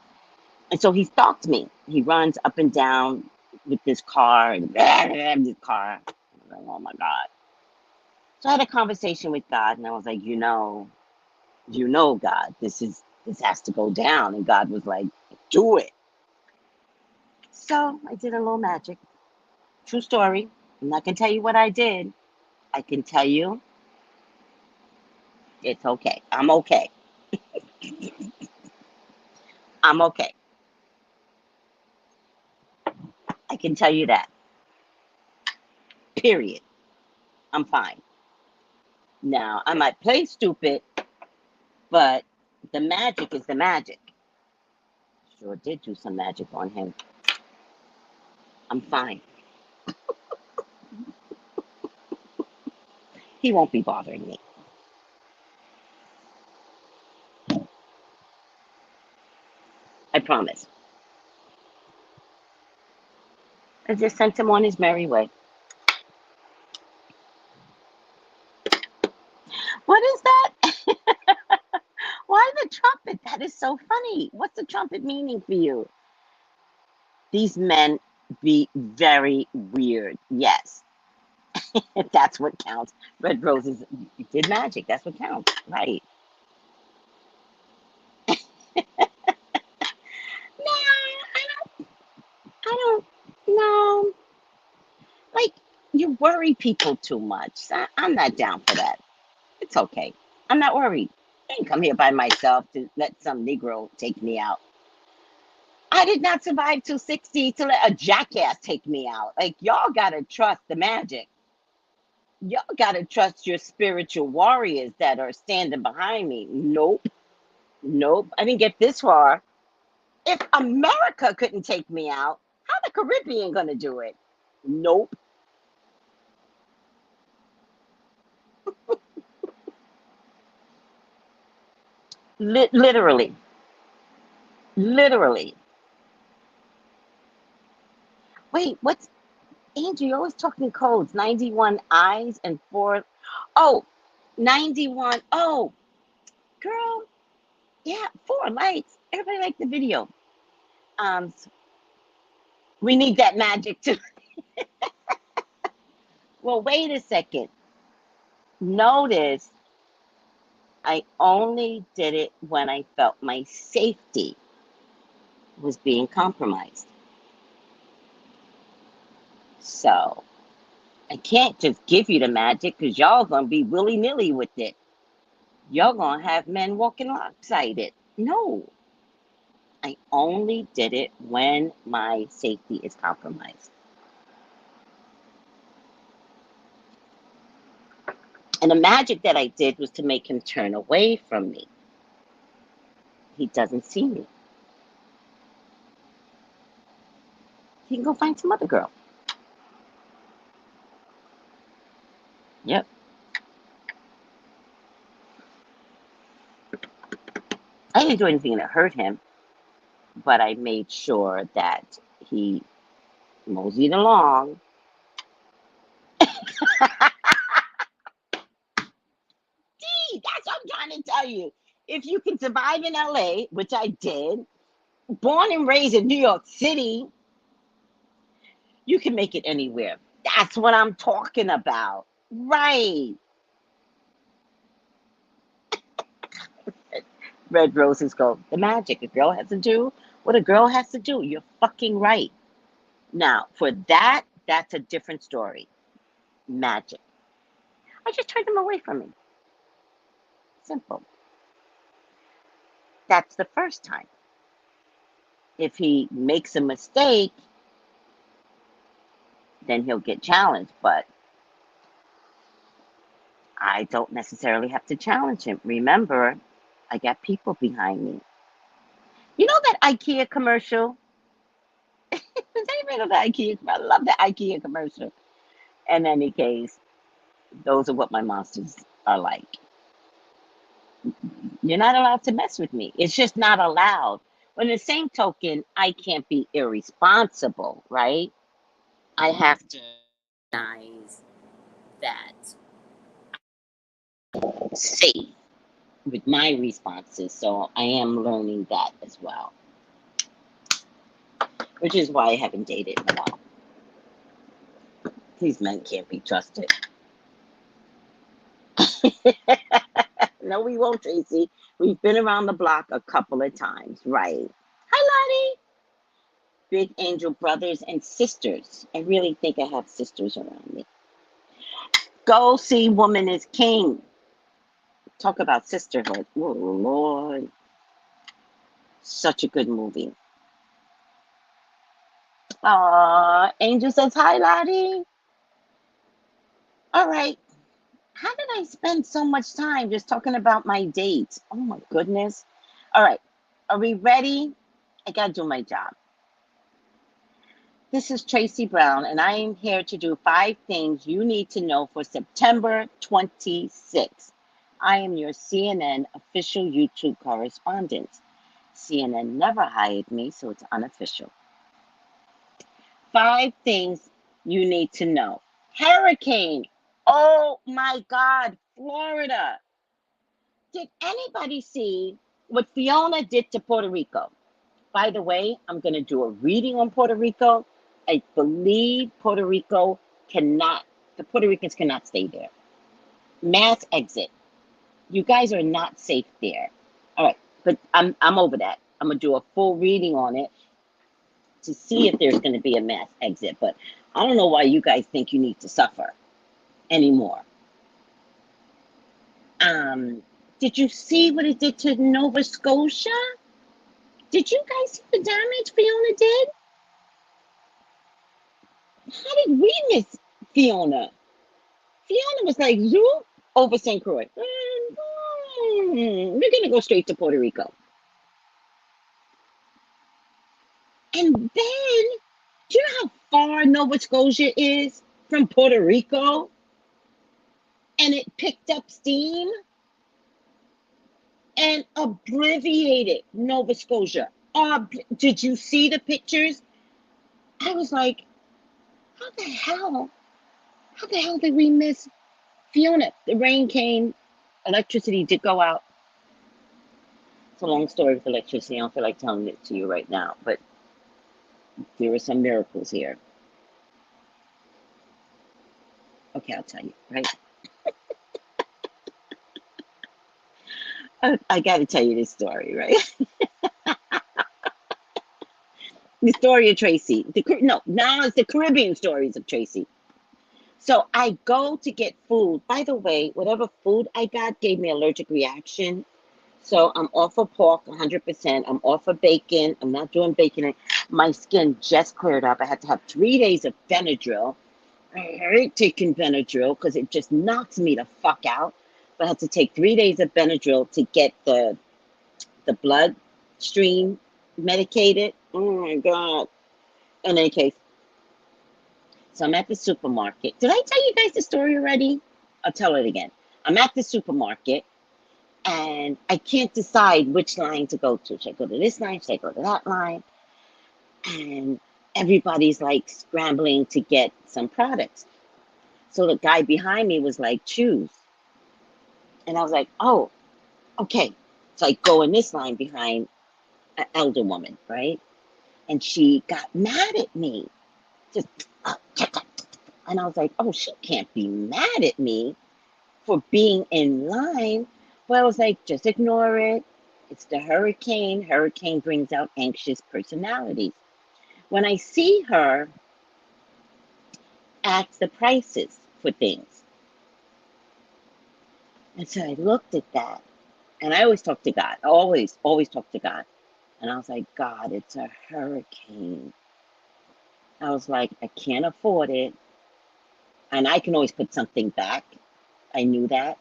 And so he stalked me. He runs up and down with this car and this car. I was like, oh my God. So I had a conversation with God, and I was like, God, this has to go down. And God was like, do it. So I did a little magic. True story. I'm not gonna tell you what I did. I can tell you it's okay. I'm okay. I'm okay. I can tell you that. Period. I'm fine. Now, I might play stupid, but the magic is the magic. Sure did do some magic on him. I'm fine. He won't be bothering me. I promise. I just sent him on his merry way. What is that? Why the trumpet? That is so funny. What's the trumpet meaning for you? These men be very weird. Yes. If that's what counts. Red roses did magic. That's what counts. Right. No, I don't know. Like, you worry people too much. I'm not down for that. It's okay. I'm not worried. I didn't come here by myself to let some Negro take me out. I did not survive till 60 to let a jackass take me out. Like, y'all gotta trust the magic. Y'all gotta trust your spiritual warriors that are standing behind me. Nope. Nope. I didn't get this far. If America couldn't take me out, how the Caribbean gonna do it? Nope. Literally. Literally. Wait, what's Angie? You're always talking codes. 91 eyes and 4. Oh, 91. Oh, girl. Yeah, 4 lights. Everybody liked the video. Um, we need that magic too. Well, wait a second. Notice I only did it when I felt my safety was being compromised. So I can't just give you the magic because y'all gonna be willy-nilly with it. You're going to have men walking lopsided. No, I only did it when my safety is compromised. And the magic that I did was to make him turn away from me. He doesn't see me. He can go find some other girl. Yep. I didn't do anything that hurt him, but I made sure that he moseyed along. That's what I'm trying to tell you. If you can survive in LA, which I did, born and raised in New York City, you can make it anywhere. That's what I'm talking about. Right. Red Roses go, the magic a girl has to do, what a girl has to do. You're fucking right. Now, for that, that's a different story. Magic. I just turned him away from me. Simple. That's the first time. If he makes a mistake, then he'll get challenged. But I don't necessarily have to challenge him. Remember, I got people behind me. You know that IKEA commercial? Does anybody know the IKEA? I love the IKEA commercial. In any case, those are what my monsters are like. You're not allowed to mess with me. It's just not allowed. But in the same token, I can't be irresponsible, right? I have to recognize that I'm safe with my responses. So I am learning that as well. Which is why I haven't dated in a while. These men can't be trusted. No, we won't, Tracy. We've been around the block a couple of times, right? Hi, Lottie. Big angel brothers and sisters. I really think I have sisters around me. Go see Woman is King. Talk about sisterhood. Oh, Lord. Such a good movie. Angel says, hi, Lottie. All right. How did I spend so much time just talking about my dates? Oh, my goodness. All right. Are we ready? I got to do my job. This is Tracey Brown, and I am here to do 5 things you need to know for September 26th. I am your CNN official YouTube correspondent. CNN never hired me, so it's unofficial. 5 things you need to know. Hurricane. Oh my God, Florida. Did anybody see what Fiona did to Puerto Rico? By the way, I'm going to do a reading on Puerto Rico. I believe Puerto Rico the Puerto Ricans cannot stay there. Mass exit. You guys are not safe there. All right, but I'm over that. I'm going to do a full reading on it to see if there's going to be a mass exit. But I don't know why you guys think you need to suffer anymore. Did you see what it did to Nova Scotia? Did you guys see the damage Fiona did? How did we miss Fiona? Fiona was like, zoop, over St. Croix. We're going to go straight to Puerto Rico. And then, do you know how far Nova Scotia is from Puerto Rico? And it picked up steam and obliviated Nova Scotia. Did you see the pictures? I was like, how the hell did we miss Fiona? The rain came, electricity did go out. It's a long story with electricity. I don't feel like telling it to you right now, but there were some miracles here. Okay, I'll tell you, right? I got to tell you this story, right? The story of Tracy. Now it's the Caribbean stories of Tracy. So I go to get food. By the way, whatever food I got gave me allergic reaction. So I'm off of pork 100%. I'm off of bacon. I'm not doing bacon. My skin just cleared up. I had to have 3 days of Benadryl. I hate taking Benadryl because it just knocks me the fuck out. But I had to take 3 days of Benadryl to get the bloodstream medicated. Oh my God. In any case, so I'm at the supermarket. Did I tell you guys the story already? I'll tell it again. I'm at the supermarket and I can't decide which line to go to. Should I go to this line? Should I go to that line? And everybody's like scrambling to get some products. So the guy behind me was like, choose. And I was like, oh, okay. So I go in this line behind an elder woman, right? And she got mad at me. Just, and I was like, oh, she can't be mad at me for being in line. But I was like, just ignore it. It's the hurricane. Hurricane brings out anxious personalities. When I see her ask the prices for things, and so I looked at that, and I always talk to God. I always talk to God. And I was like, God, it's a hurricane. I was like, I can't afford it. And I can always put something back. I knew that.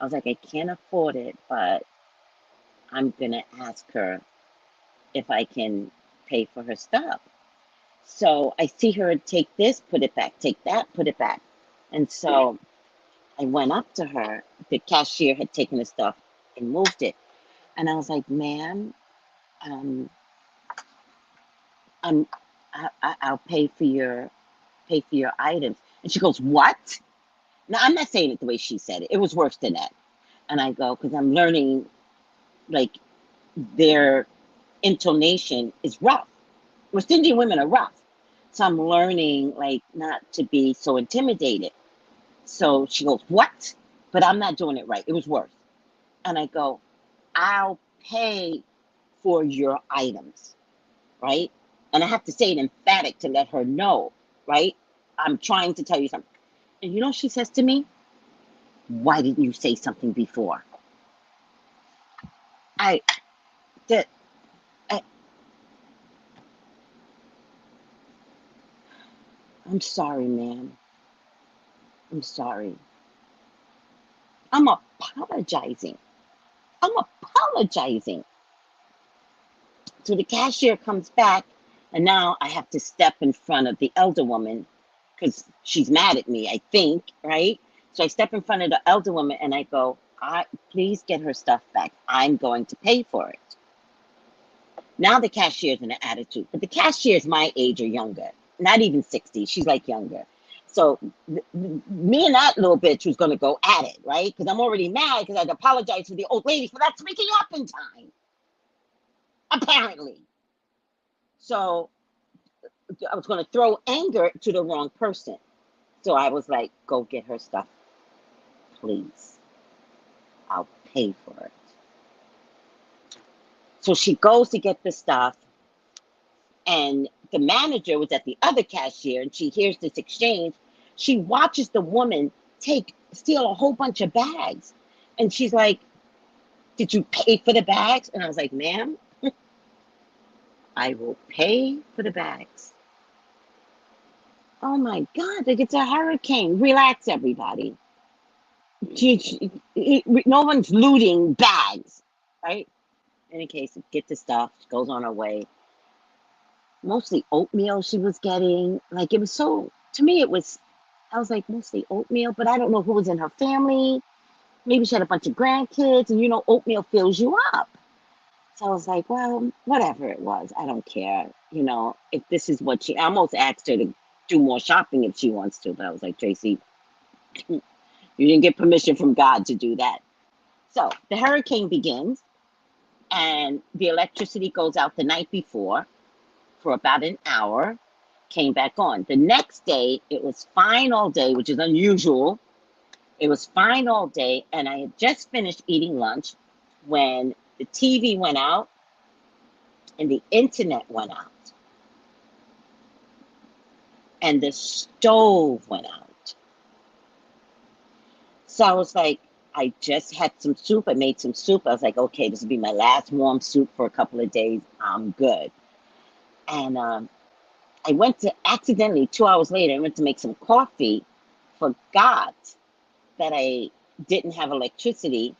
I was like, I can't afford it, but I'm going to ask her if I can pay for her stuff. So I see her take this, put it back, take that, put it back. And so I went up to her. The cashier had taken the stuff and moved it. And I was like, ma'am, I'll pay for your items. And she goes, what? Now, I'm not saying it the way she said it. It was worse than that. And I go, because I'm learning, like, their intonation is rough. West Indian women are rough. So I'm learning, like, not to be so intimidated. So she goes, what? But I'm not doing it right. It was worse. And I go, I'll pay for your items, right? And I have to say it emphatic to let her know, right? I'm trying to tell you something. And you know what she says to me? Why didn't you say something before? I did. I'm sorry, ma'am. I'm sorry. I'm apologizing. I'm apologizing. So the cashier comes back, and now I have to step in front of the elder woman because she's mad at me, I think, right? So I step in front of the elder woman and I go, please get her stuff back. I'm going to pay for it. Now the cashier's in an attitude, but the cashier's my age or younger, not even 60. She's like younger. So me and that little bitch was going to go at it, right? Because I'm already mad because I'd apologize to the old lady for not speaking up in time, apparently. So I was going to throw anger to the wrong person. So I was like, go get her stuff, please. I'll pay for it. So she goes to get the stuff, and the manager was at the other cashier, and she hears this exchange. She watches the woman steal a whole bunch of bags. And she's like, did you pay for the bags? And I was like, ma'am, I will pay for the bags. Oh my God, like it's a hurricane. Relax, everybody. No one's looting bags, right? In any case, get the stuff, she goes on her way. Mostly oatmeal she was getting. Like it was so, to me, I was like, mostly oatmeal, but I don't know who was in her family. Maybe she had a bunch of grandkids, and oatmeal fills you up. So I was like, well, whatever it was, I don't care. If this is what I almost asked her to do more shopping if she wants to, but I was like, Tracy, you didn't get permission from God to do that. So the hurricane begins, and the electricity goes out the night before for about an hour, came back on. The next day, it was fine all day, which is unusual. It was fine all day, and I had just finished eating lunch when the TV went out and the internet went out and the stove went out. So I was like, I just had some soup. I made some soup. I was like, okay, this will be my last warm soup for a couple of days. I'm good. And I went to accidentally, 2 hours later, I went to make some coffee, forgot that I didn't have electricity,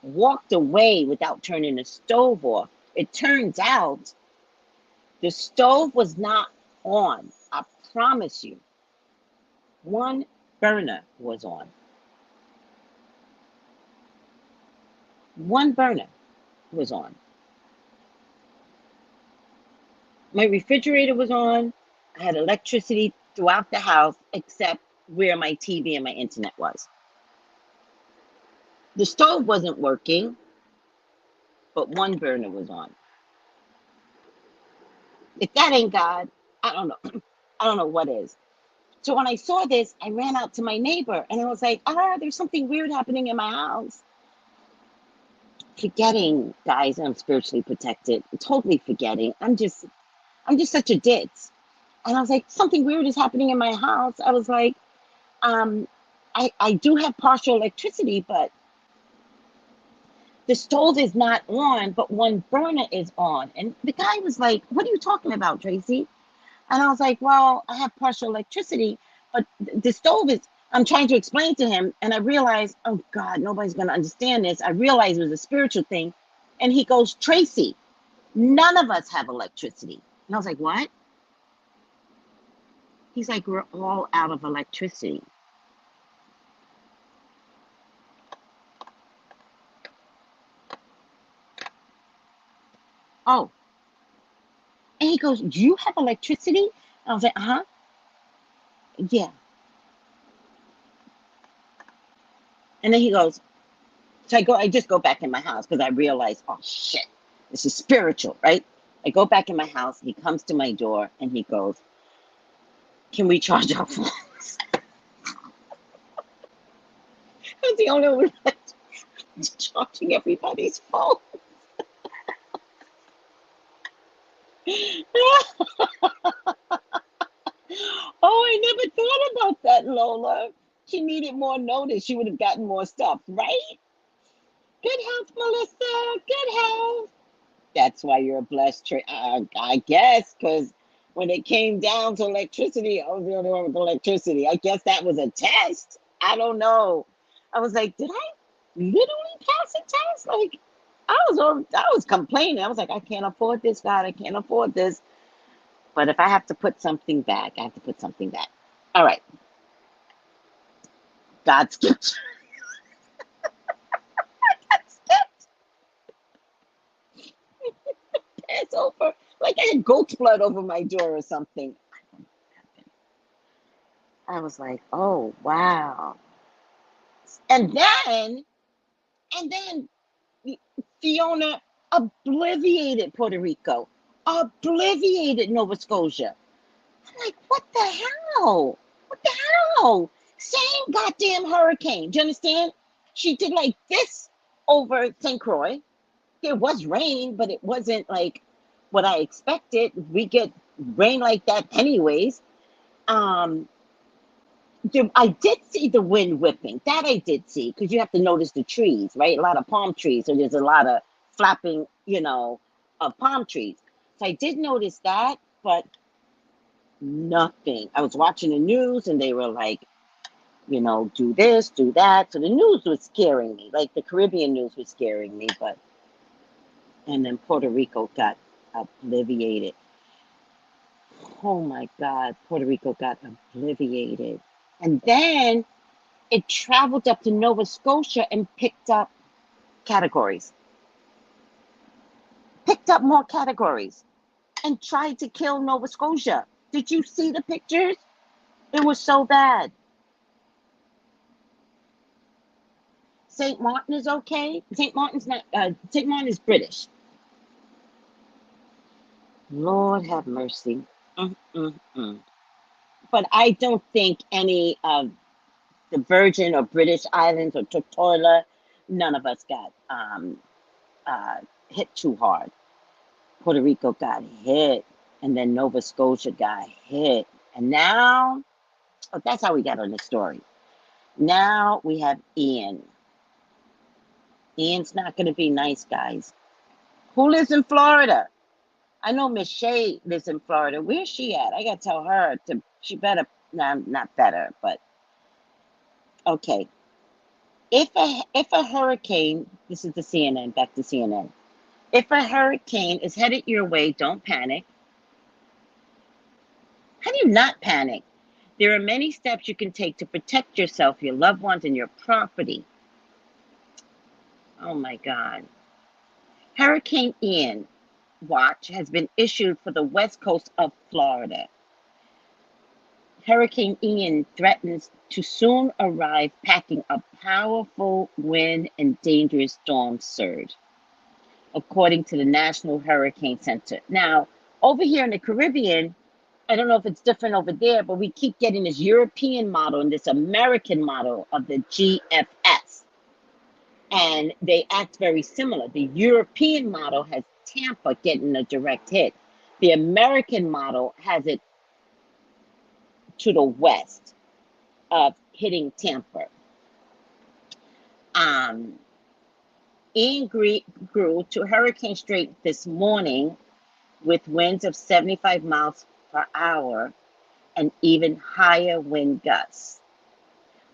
walked away without turning the stove off. It turns out the stove was not on. I promise you. One burner was on. One burner was on. My refrigerator was on. I had electricity throughout the house except where my TV and my internet was. The stove wasn't working, but one burner was on. If that ain't God, I don't know. I don't know what is. So when I saw this, I ran out to my neighbor and I was like, there's something weird happening in my house. Forgetting, guys, I'm spiritually protected. Totally forgetting. I'm just such a ditz. And I was like, something weird is happening in my house. I was like, I do have partial electricity, but the stove is not on, but one burner is on. And the guy was like, what are you talking about, Tracy? And I was like, well, I have partial electricity, but the stove is, I'm trying to explain to him. And I realized, oh God, nobody's going to understand this. I realized it was a spiritual thing. And he goes, Tracy, none of us have electricity. And I was like, what? He's like, we're all out of electricity. Oh. And he goes, do you have electricity? And I was like, uh-huh. Yeah. And then he goes, so I just go back in my house because I realized, oh shit, this is spiritual, right? I go back in my house. He comes to my door and he goes, can we charge our phones? I was the only one charging everybody's phone. Oh, I never thought about that, Lola. She needed more notice. She would have gotten more stuff, right? Good health, Melissa. Good health. That's why you're a blessed I guess, because when it came down to electricity, I was the only one with electricity. I guess that was a test. I don't know. I was like, did I literally pass a test? Like, I was complaining. I was like, I can't afford this, God. I can't afford this. But if I have to put something back, I have to put something back. All right. God skipped. God skipped. Passover. Like I had goat's blood over my door or something. I was like, oh, wow. And then Fiona obliviated Puerto Rico, obliviated Nova Scotia. I'm like, what the hell? What the hell? Same goddamn hurricane. Do you understand? She did like this over St. Croix. There was rain, but it wasn't like what I expected. We get rain like that anyways. I did see the wind whipping. That I did see, because you have to notice the trees, right? A lot of palm trees. So there's a lot of flapping, of palm trees. So I did notice that, but nothing. I was watching the news and they were like, do this, do that. So the news was scaring me. Like the Caribbean news was scaring me, and then Puerto Rico got obliviated. Oh my God, Puerto Rico got obliviated. And then it traveled up to Nova Scotia and picked up categories. Picked up more categories and tried to kill Nova Scotia. Did you see the pictures? It was so bad. St. Martin is okay. St. Martin's not. St. Martin is British. Lord have mercy. But I don't think any of the Virgin or British Islands or Tortola, none of us got hit too hard. Puerto Rico got hit, and then Nova Scotia got hit, and now, that's how we got on the story. Now we have Ian. Ian's not going to be nice, guys. Who lives in Florida? I know Miss Shay lives in Florida. Where's she at? I got to tell her she better, nah, not better, but okay. If a hurricane, this is the CNN, back to CNN. If a hurricane is headed your way, don't panic. How do you not panic? There are many steps you can take to protect yourself, your loved ones, and your property. Oh my God. Hurricane Ian watch has been issued for the west coast of Florida. Hurricane Ian threatens to soon arrive, packing a powerful wind and dangerous storm surge, according to the National Hurricane Center. Now, over here in the Caribbean, I don't know if it's different over there, but we keep getting this European model and this American model of the GFS. And they act very similar. The European model has Tampa getting a direct hit. The American model has it to the west of hitting Tampa. Ian grew to hurricane strength this morning with winds of 75 miles per hour and even higher wind gusts.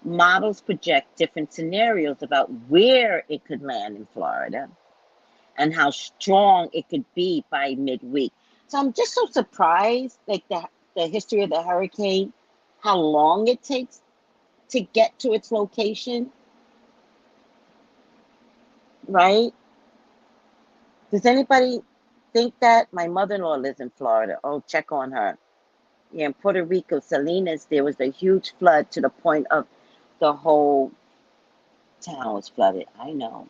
Models project different scenarios about where it could land in Florida and how strong it could be by midweek. So I'm just so surprised, like the history of the hurricane, how long it takes to get to its location, right? Does anybody think that? My mother-in-law lives in Florida. Oh, check on her. Yeah, in Puerto Rico, Salinas, there was a huge flood to the point of the whole town was flooded. I know.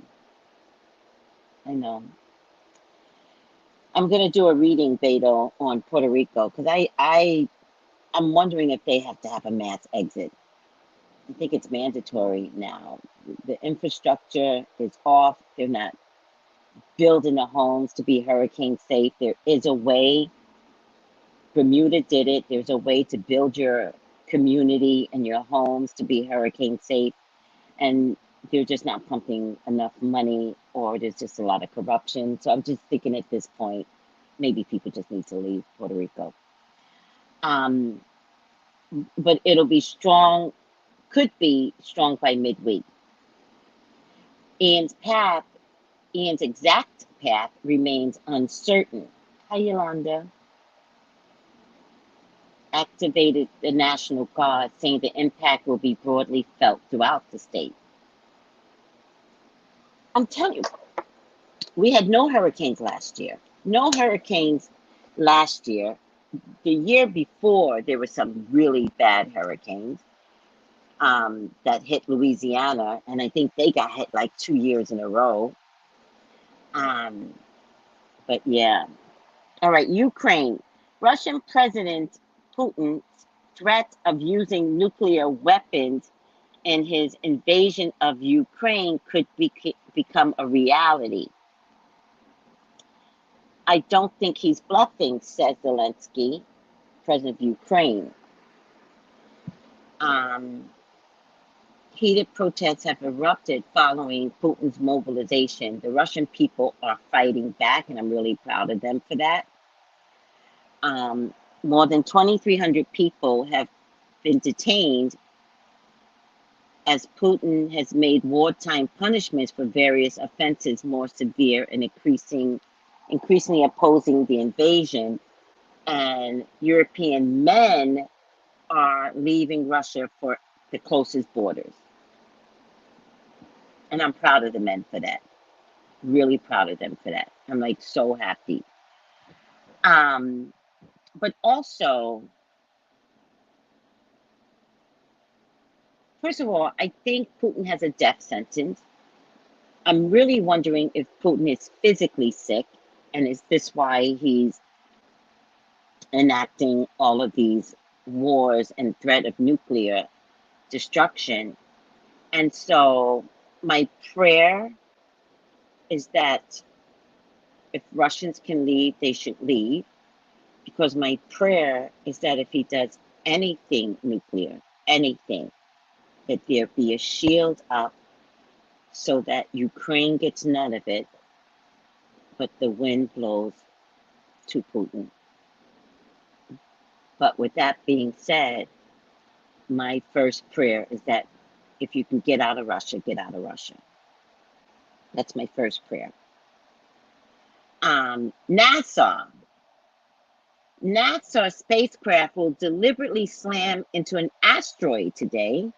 I'm gonna do a reading, Beto, on Puerto Rico because I'm wondering if they have to have a mass exit. I think it's mandatory now. The infrastructure is off. They're not building the homes to be hurricane safe. There is a way. Bermuda did it. There's a way to build your community and your homes to be hurricane safe. And they're just not pumping enough money, or there's just a lot of corruption. So I'm just thinking at this point, maybe people just need to leave Puerto Rico. But it'll be strong, could be strong by midweek. Ian's exact path remains uncertain. Hi, Yolanda. Activated the National Guard, saying the impact will be broadly felt throughout the state. I'm telling you, we had no hurricanes last year. No hurricanes last year. The year before, there were some really bad hurricanes that hit Louisiana, and I think they got hit like 2 years in a row. But yeah. All right, Ukraine. Russian President Putin's threat of using nuclear weapons in his invasion of Ukraine could become a reality. I don't think he's bluffing, says Zelensky, president of Ukraine. Heated protests have erupted following Putin's mobilization. The Russian people are fighting back, and I'm really proud of them for that. More than 2,300 people have been detained as Putin has made wartime punishments for various offenses more severe and increasingly opposing the invasion. And European men are leaving Russia for the closest borders. And I'm proud of the men for that. Really proud of them for that. I'm like so happy. But also, first of all, I think Putin has a death sentence. I'm really wondering if Putin is physically sick, and is this why he's enacting all of these wars and threat of nuclear destruction. And so my prayer is that if Russians can leave, they should leave, because my prayer is that if he does anything nuclear, anything, that there be a shield up so that Ukraine gets none of it, but the wind blows to Putin. But with that being said, my first prayer is that if you can get out of Russia, get out of Russia. That's my first prayer. NASA spacecraft will deliberately slam into an asteroid today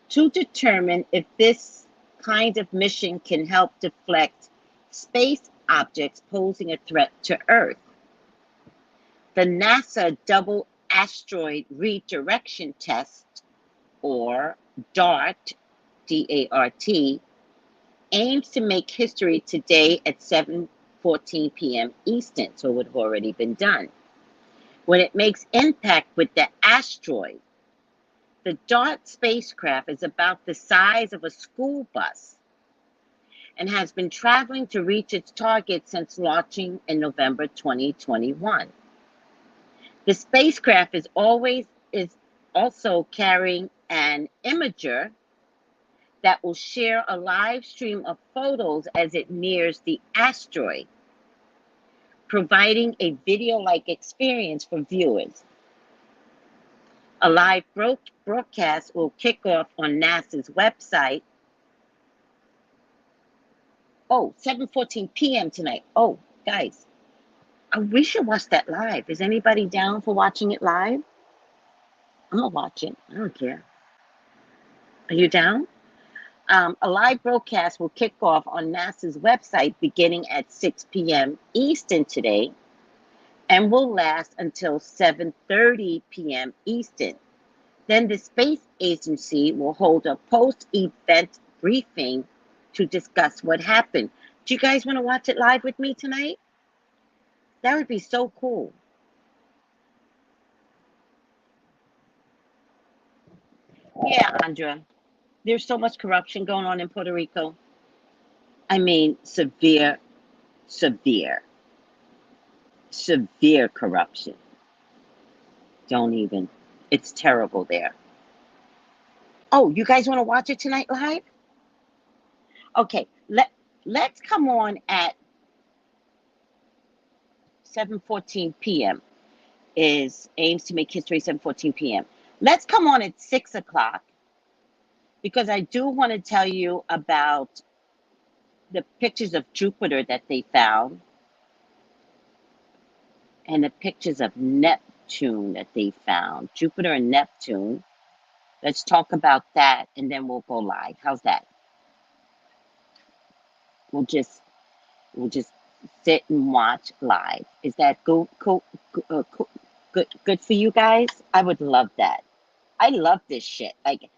to determine if this kind of mission can help deflect space objects posing a threat to Earth. The NASA Double Asteroid Redirection Test, or DART, D-A-R-T, aims to make history today at 7:14 p.m. Eastern, so it would have already been done. When it makes impact with the asteroid, the DART spacecraft is about the size of a school bus and has been traveling to reach its target since launching in November 2021. The spacecraft is also carrying an imager that will share a live stream of photos as it nears the asteroid, providing a video-like experience for viewers. A live broadcast will kick off on NASA's website. Oh, 7:14 p.m. tonight. Oh, guys, we should watch that live. Is anybody down for watching it live? I'm gonna watch it. I don't care. Are you down? A live broadcast will kick off on NASA's website beginning at 6 p.m. Eastern today and will last until 7:30 p.m. Eastern. Then the space agency will hold a post-event briefing to discuss what happened. Do you guys want to watch it live with me tonight? That would be so cool. Yeah, Andra. There's so much corruption going on in Puerto Rico. I mean, severe corruption. Don't even. It's terrible there. Oh, you guys want to watch it tonight live? Okay, let's come on at 7:14 p.m. aims to make history 7:14 p.m. Let's come on at 6 o'clock because I do want to tell you about the pictures of Jupiter that they found and the pictures of Neptune that they found. Jupiter and Neptune. Let's talk about that and then we'll go live. How's that? We'll just sit and watch live. Is that cool, good for you guys? I would love that. I love this shit. Like,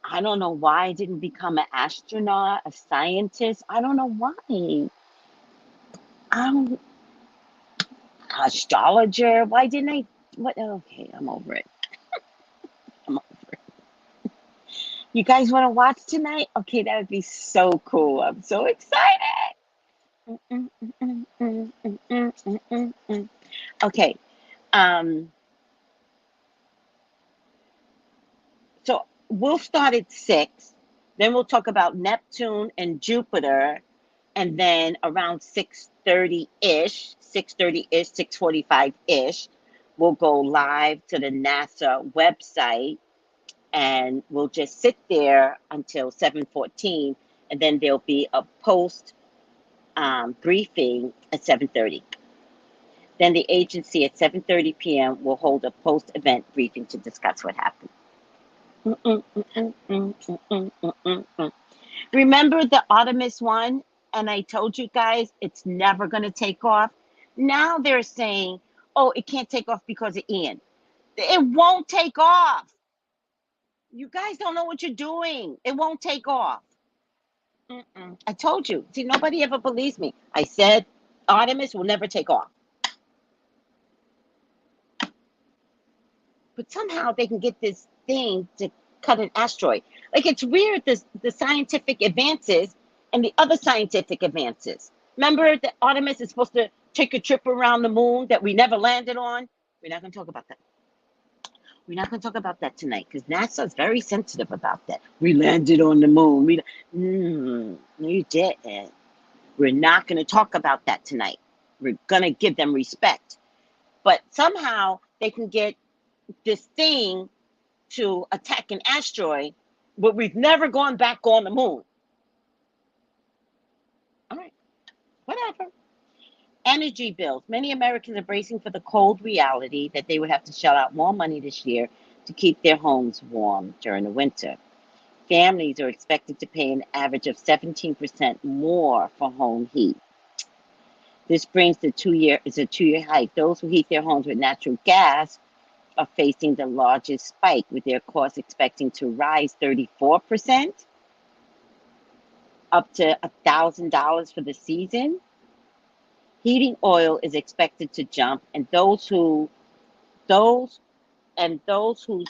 I don't know why I didn't become an astronaut, a scientist. I don't know why. I'm astrologer. Why didn't I? What? Okay, I'm over it. I'm over it. You guys want to watch tonight? Okay, that would be so cool. I'm so excited. Okay. So we'll start at 6. Then we'll talk about Neptune and Jupiter. And then around 6:30-ish, 6:45-ish, we'll go live to the NASA website. And we'll just sit there until 7:14. And then there'll be a post briefing at 7:30. Then the agency at 7:30 p.m. will hold a post-event briefing to discuss what happened. Remember the Artemis one? And I told you guys it's never going to take off. Now they're saying, oh, it can't take off because of Ian. It won't take off. You guys don't know what you're doing. It won't take off. I told you. See, nobody ever believes me. I said Artemis will never take off. But somehow they can get this thing to cut an asteroid. Like, it's weird, the scientific advances and the other scientific advances. Remember that Artemis is supposed to take a trip around the moon that we never landed on? We're not going to talk about that. We're not going to talk about that tonight because NASA is very sensitive about that. We landed on the moon. No, you didn't. We're not going to talk about that tonight. We're going to give them respect. But somehow they can get this thing to attack an asteroid, but we've never gone back on the moon. All right, whatever. Energy bills. Many Americans are bracing for the cold reality that they would have to shell out more money this year to keep their homes warm during the winter. Families are expected to pay an average of 17% more for home heat. This brings the it's a 2-year hike. Those who heat their homes with natural gas are facing the largest spike, with their costs expecting to rise 34%, up to $1,000 for the season. Heating oil is expected to jump, and those whose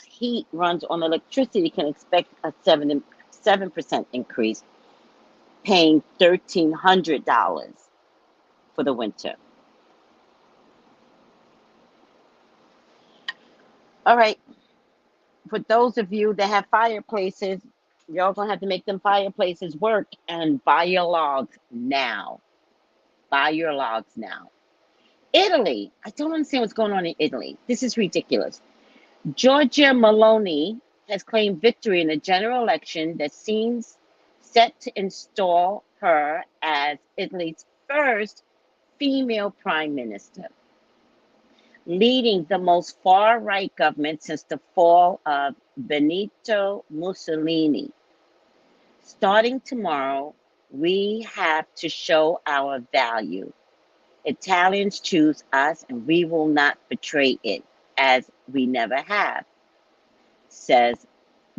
heat runs on electricity can expect a 7% increase, paying $1,300 for the winter. All right, for those of you that have fireplaces, y'all gonna have to make them fireplaces work and buy your logs now. Buy your logs now. Italy. I don't understand what's going on in Italy. This is ridiculous. Giorgia Meloni has claimed victory in a general election that seems set to install her as Italy's first female prime minister, leading the most far-right government since the fall of Benito Mussolini. Starting tomorrow, we have to show our value. Italians choose us, and we will not betray it, as we never have, says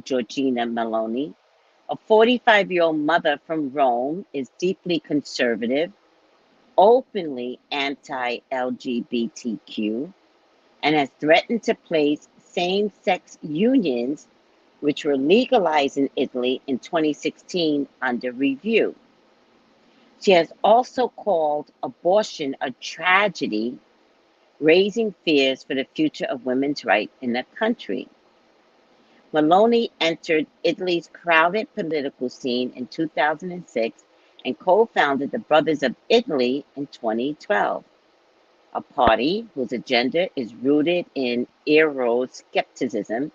Giorgia Meloni. A 45-year-old mother from Rome is deeply conservative, openly anti-LGBTQ, and has threatened to place same-sex unions, which were legalized in Italy in 2016, under review. She has also called abortion a tragedy, raising fears for the future of women's rights in the country. Meloni entered Italy's crowded political scene in 2006 and co-founded the Brothers of Italy in 2012, a party whose agenda is rooted in Euroscepticism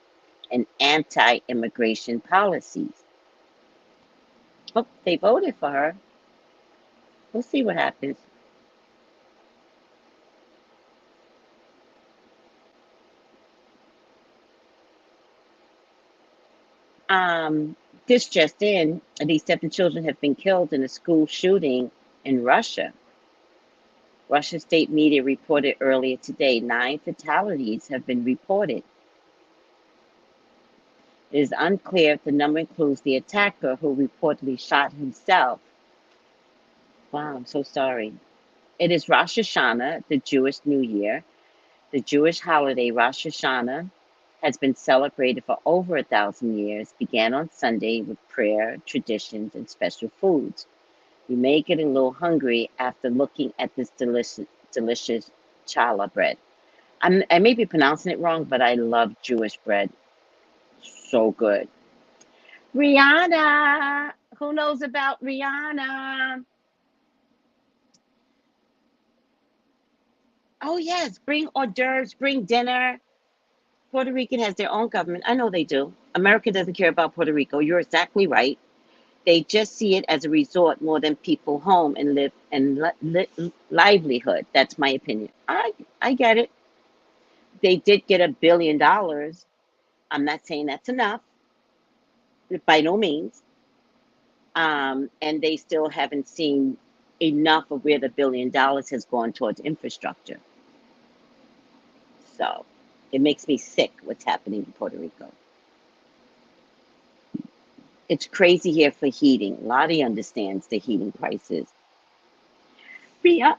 and anti-immigration policies. Oh, they voted for her. We'll see what happens. This just in, at least 7 children have been killed in a school shooting in Russia. Russian state media reported earlier today 9 fatalities have been reported. It is unclear if the number includes the attacker who reportedly shot himself. Wow, I'm so sorry. It is Rosh Hashanah, the Jewish New Year. The Jewish holiday Rosh Hashanah has been celebrated for over 1,000 years, began on Sunday with prayer, traditions, and special foods. You may get a little hungry after looking at this delicious challah bread. I may be pronouncing it wrong, but I love Jewish bread. So good. Rihanna. Who knows about Rihanna? Oh, yes. Bring hors d'oeuvres, bring dinner. Puerto Rican has their own government. I know they do. America doesn't care about Puerto Rico. You're exactly right. They just see it as a resort more than people home and live and livelihood. That's my opinion. I get it. They did get $1 billion. I'm not saying that's enough, by no means. And they still haven't seen enough of where the $1 billion has gone towards infrastructure. So it makes me sick what's happening in Puerto Rico. It's crazy here for heating. Lottie understands the heating prices. Rihanna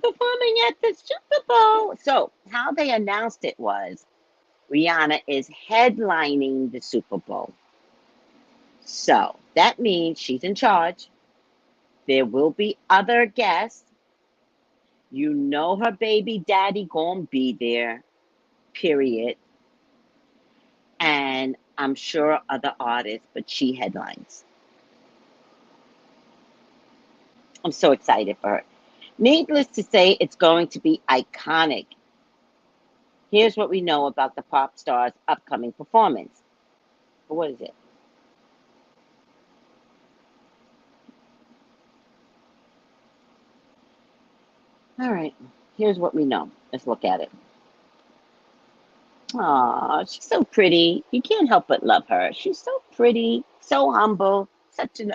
performing at the Super Bowl. So how they announced it was Rihanna is headlining the Super Bowl. So that means she's in charge. There will be other guests. You know her baby daddy gonna be there, period. and I'm sure other artists, but she headlines. I'm so excited for her. Needless to say, it's going to be iconic. Here's what we know about the pop star's upcoming performance. What is it? All right, here's what we know. Let's look at it. Aw, she's so pretty. You can't help but love her. She's so pretty, so humble, such an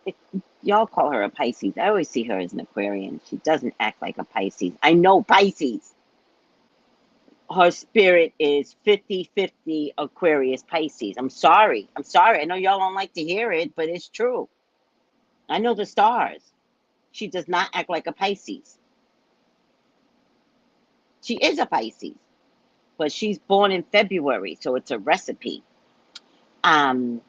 it, y'all call her a Pisces. I always see her as an Aquarian. She doesn't act like a Pisces. I know Pisces. Her spirit is 50-50 Aquarius Pisces. I'm sorry. I'm sorry. I know y'all don't like to hear it, but it's true. I know the stars. She does not act like a Pisces. She is a Pisces, but she's born in February, so it's a recipe. Um,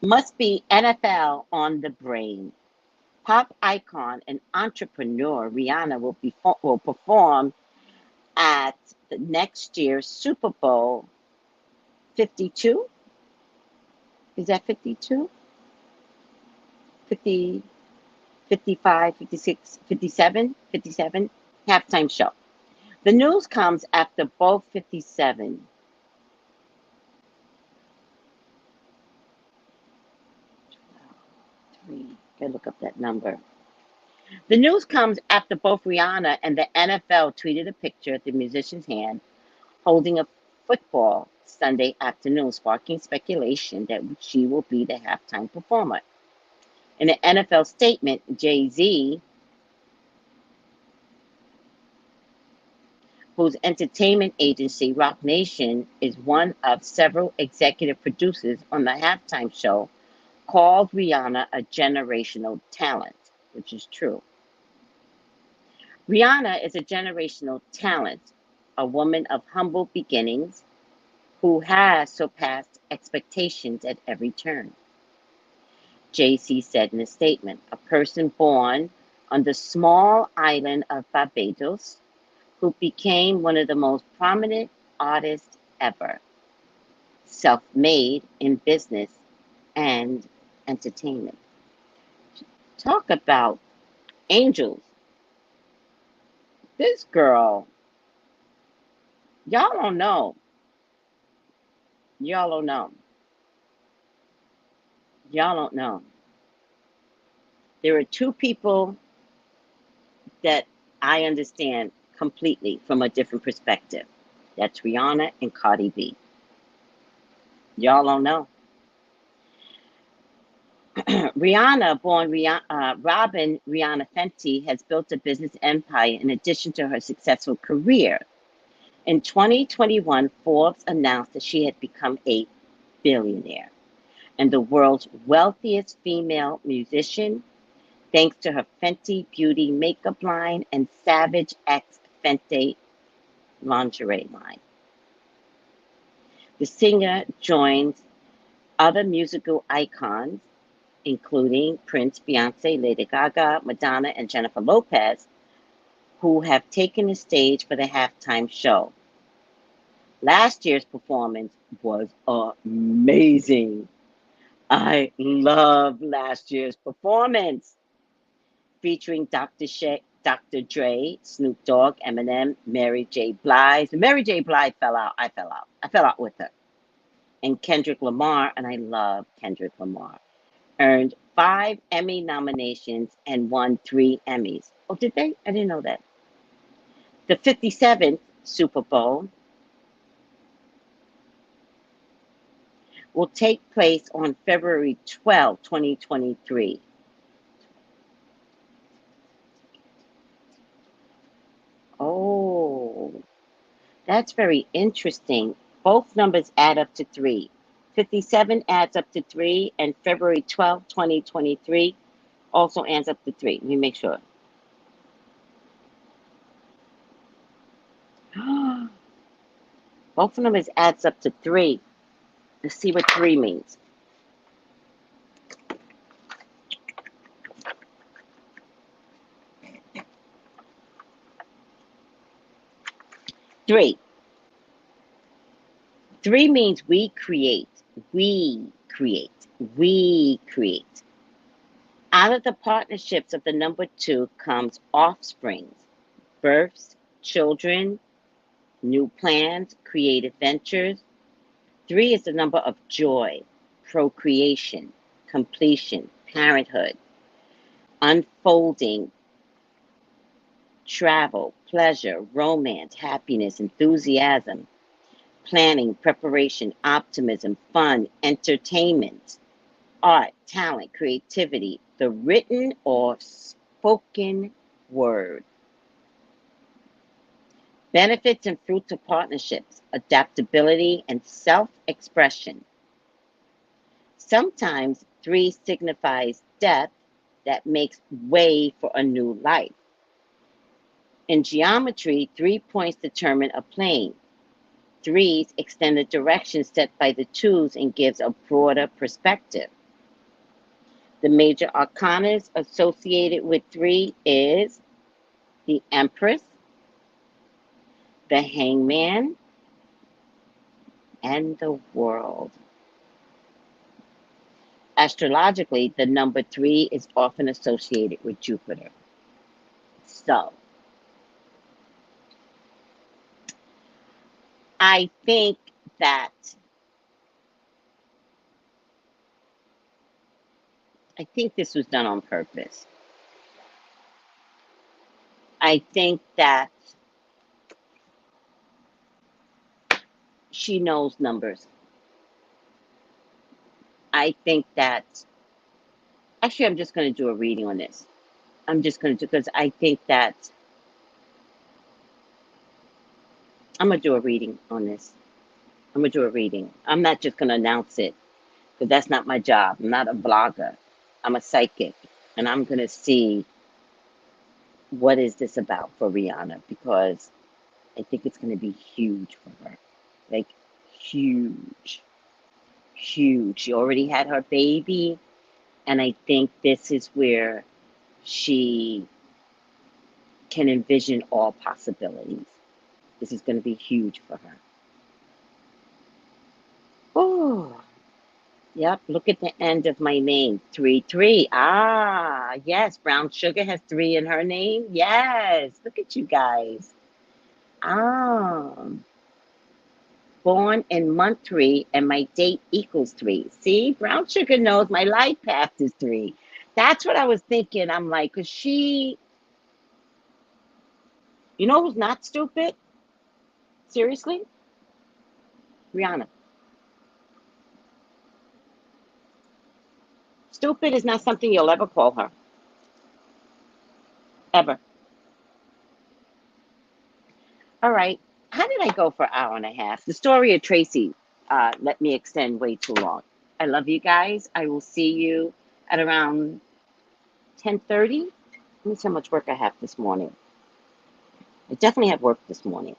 Must be NFL on the brain. Pop icon and entrepreneur Rihanna will perform at the next year's Super Bowl 52. Is that 52? 50, 55, 56, 57, 57 halftime show. The news comes after both 57. Gotta look up that number. The news comes after both Rihanna and the NFL tweeted a picture of the musician's hand holding a football Sunday afternoon, sparking speculation that she will be the halftime performer. In an NFL statement, Jay-Z, whose entertainment agency, Roc Nation, is one of several executive producers on the halftime show, called Rihanna a generational talent, which is true. Rihanna is a generational talent, a woman of humble beginnings who has surpassed expectations at every turn. Jay-Z said in a statement, a person born on the small island of Barbados who became one of the most prominent artists ever, self-made in business and entertainment. Talk about angels. This girl, y'all don't know. Y'all don't know. Y'all don't know. There are two people that I understand completely from a different perspective. That's Rihanna and Cardi B. Y'all don't know. Rihanna, Robin Rihanna Fenty, has built a business empire in addition to her successful career. In 2021, Forbes announced that she had become a billionaire and the world's wealthiest female musician, thanks to her Fenty Beauty makeup line and Savage X Fenty lingerie line. The singer joins other musical icons, including Prince, Beyonce, Lady Gaga, Madonna, and Jennifer Lopez, who have taken the stage for the halftime show. Last year's performance was amazing. I love last year's performance, featuring Dr. Dre, Snoop Dogg, Eminem, Mary J. Blige. Mary J. Blige fell out. I fell out. I fell out with her. And Kendrick Lamar, and I love Kendrick Lamar, earned 5 Emmy nominations and won 3 Emmys. Oh, did they? I didn't know that. The 57th Super Bowl will take place on February 12, 2023. Oh, that's very interesting. Both numbers add up to 3. 57 adds up to 3, and February 12, 2023 also adds up to 3. Let me make sure. Both numbers adds up to 3. Let's see what 3 means. Three. 3 means we create, we create, we create. Out of the partnerships of the number 2 comes offsprings, births, children, new plans, creative ventures. 3 is the number of joy, procreation, completion, parenthood, unfolding, travel, pleasure, romance, happiness, enthusiasm, planning, preparation, optimism, fun, entertainment, art, talent, creativity, the written or spoken word. Benefits and fruits of partnerships, adaptability and self-expression. Sometimes 3 signifies death that makes way for a new life. In geometry, 3 points determine a plane. 3s extend the direction set by the 2s and gives a broader perspective. The major arcanas associated with 3 is the Empress, the Hangman, and the World. Astrologically, the number 3 is often associated with Jupiter. So, I think this was done on purpose. I think that she knows numbers. I think that, actually, I'm just going to do a reading on this. I'm just going to do, because I think that, I'm going to do a reading on this. I'm going to do a reading. I'm not just going to announce it, because that's not my job. I'm not a blogger. I'm a psychic. And I'm going to see what is this about for Rihanna, because I think it's going to be huge for her. Like, huge. Huge. She already had her baby, and I think this is where she can envision all possibilities. This is going to be huge for her. Oh, yep. Look at the end of my name, 3-3. Ah, yes. Brown Sugar has 3 in her name. Yes. Look at you guys. Ah. Born in month 3, and my date equals 3. See, Brown Sugar knows my life path is 3. That's what I was thinking. I'm like, because she, you know who's not stupid? Seriously? Rihanna. Stupid is not something you'll ever call her. Ever. All right. How did I go for an hour and a half? The story of Tracey let me extend way too long. I love you guys. I will see you at around 10:30. Let me see how much work I have this morning. I definitely have work this morning.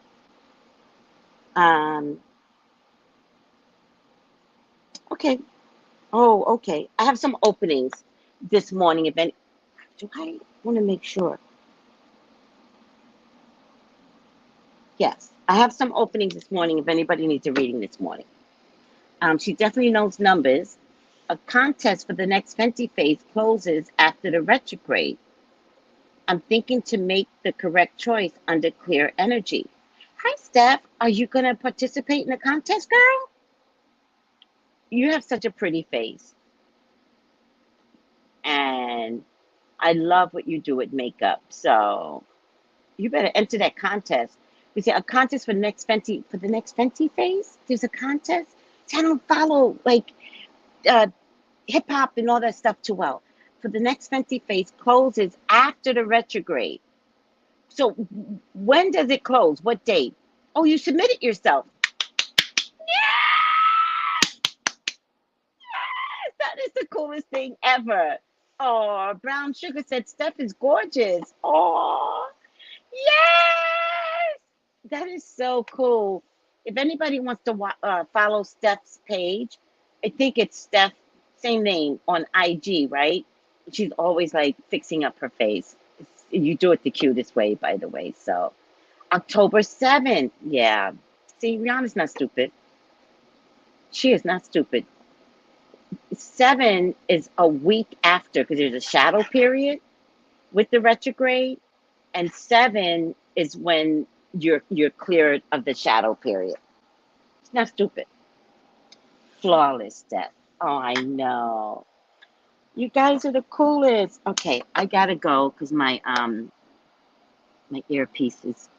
Okay. Oh, okay. I have some openings this morning. Do I want to make sure? Yes. I have some openings this morning if anybody needs a reading this morning. She definitely knows numbers. A contest for the next Fenty phase closes after the retrograde. I'm thinking to make the correct choice under clear energy. Hi, Steph. Are you going to participate in the contest, girl? You have such a pretty face. And I love what you do with makeup. So you better enter that contest. We say a contest for the next Fenty phase. There's a contest. See, I don't follow like hip hop and all that stuff too well. For the next Fenty phase closes after the retrograde. So when does it close? What date? Oh, you submitted yourself. Yes! Yes! That is the coolest thing ever. Oh, Brown Sugar said Steph is gorgeous. Oh, yes! That is so cool. If anybody wants to follow Steph's page, I think it's Steph, same name on IG, right? She's always like fixing up her face. You do it the cutest way, by the way. So October 7th. Yeah. See, Rihanna's not stupid. She is not stupid. 7 is a week after because there's a shadow period with the retrograde, and 7 is when you're cleared of the shadow period. It's not stupid. Flawless Steph. Oh, I know. You guys are the coolest. Okay, I gotta go because my earpiece is.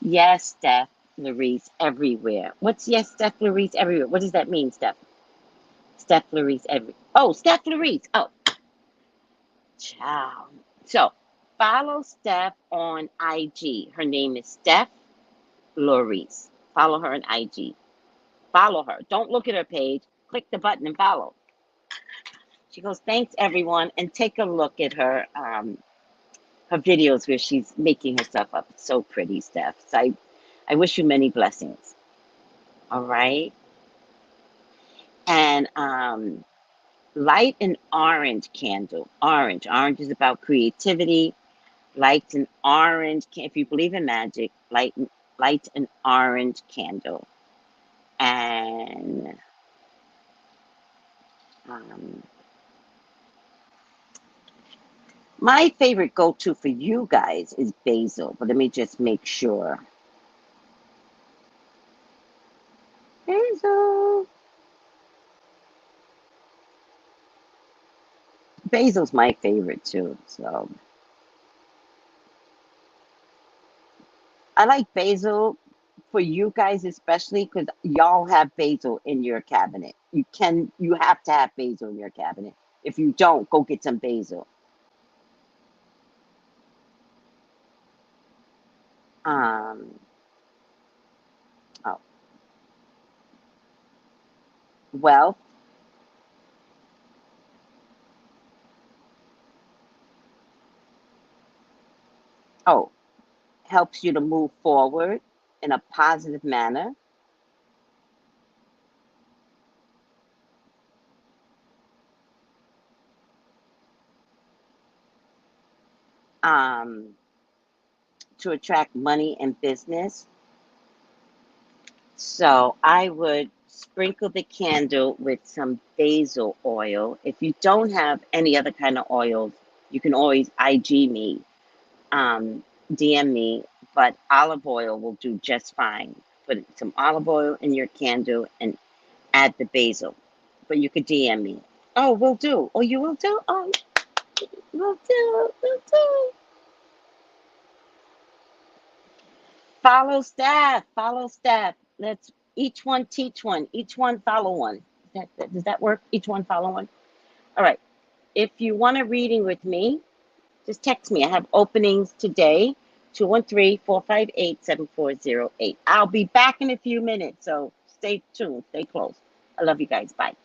Yes, Steph Larice everywhere. What's yes, Steph Larice everywhere? What does that mean, Steph? Steph Larice every. Oh, Steph Larice. Oh, ciao. So follow Steph on IG. Her name is Steph Larice. Follow her on IG. Follow her. Don't look at her page. Click the button and follow. She goes, thanks everyone, and take a look at her her videos where she's making herself up. It's so pretty, Steph. So I wish you many blessings. All right. And light an orange candle. Orange. Orange is about creativity. Light an orange. If you believe in magic, light an orange candle. And my favorite go-to for you guys is basil, but let me just make sure. Basil. Basil's my favorite too, so. I like basil for you guys especially because y'all have basil in your cabinet. You have to have basil in your cabinet. If you don't, go get some basil. Oh. Well, helps you to move forward in a positive manner. To attract money and business. So I would sprinkle the candle with some basil oil. If you don't have any other kind of oils, you can always IG me, DM me, but olive oil will do just fine. Put some olive oil in your candle and add the basil. But you could DM me. Oh, will do. Oh, you will do? Oh, will do. Will do. Follow staff. Follow staff. Let's each one teach one. Each one follow one. Does that work? Each one follow one. All right. If you want a reading with me, just text me. I have openings today. 213-458-7408. I'll be back in a few minutes, so stay tuned. Stay close. I love you guys. Bye.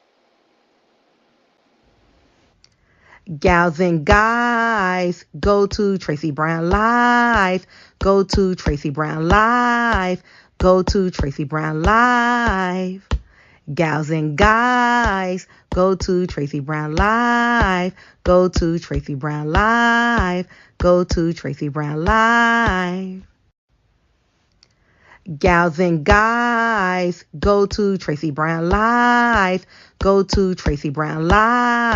Gals and guys, go to Tracey Brown Live. Go to Tracey Brown Live. Go to Tracey Brown Live. Gals and guys, go to Tracey Brown Live. Go to Tracey Brown Live. Go to Tracey Brown Live. Gals and guys, go to Tracey Brown Live. Go to Tracey Brown Live.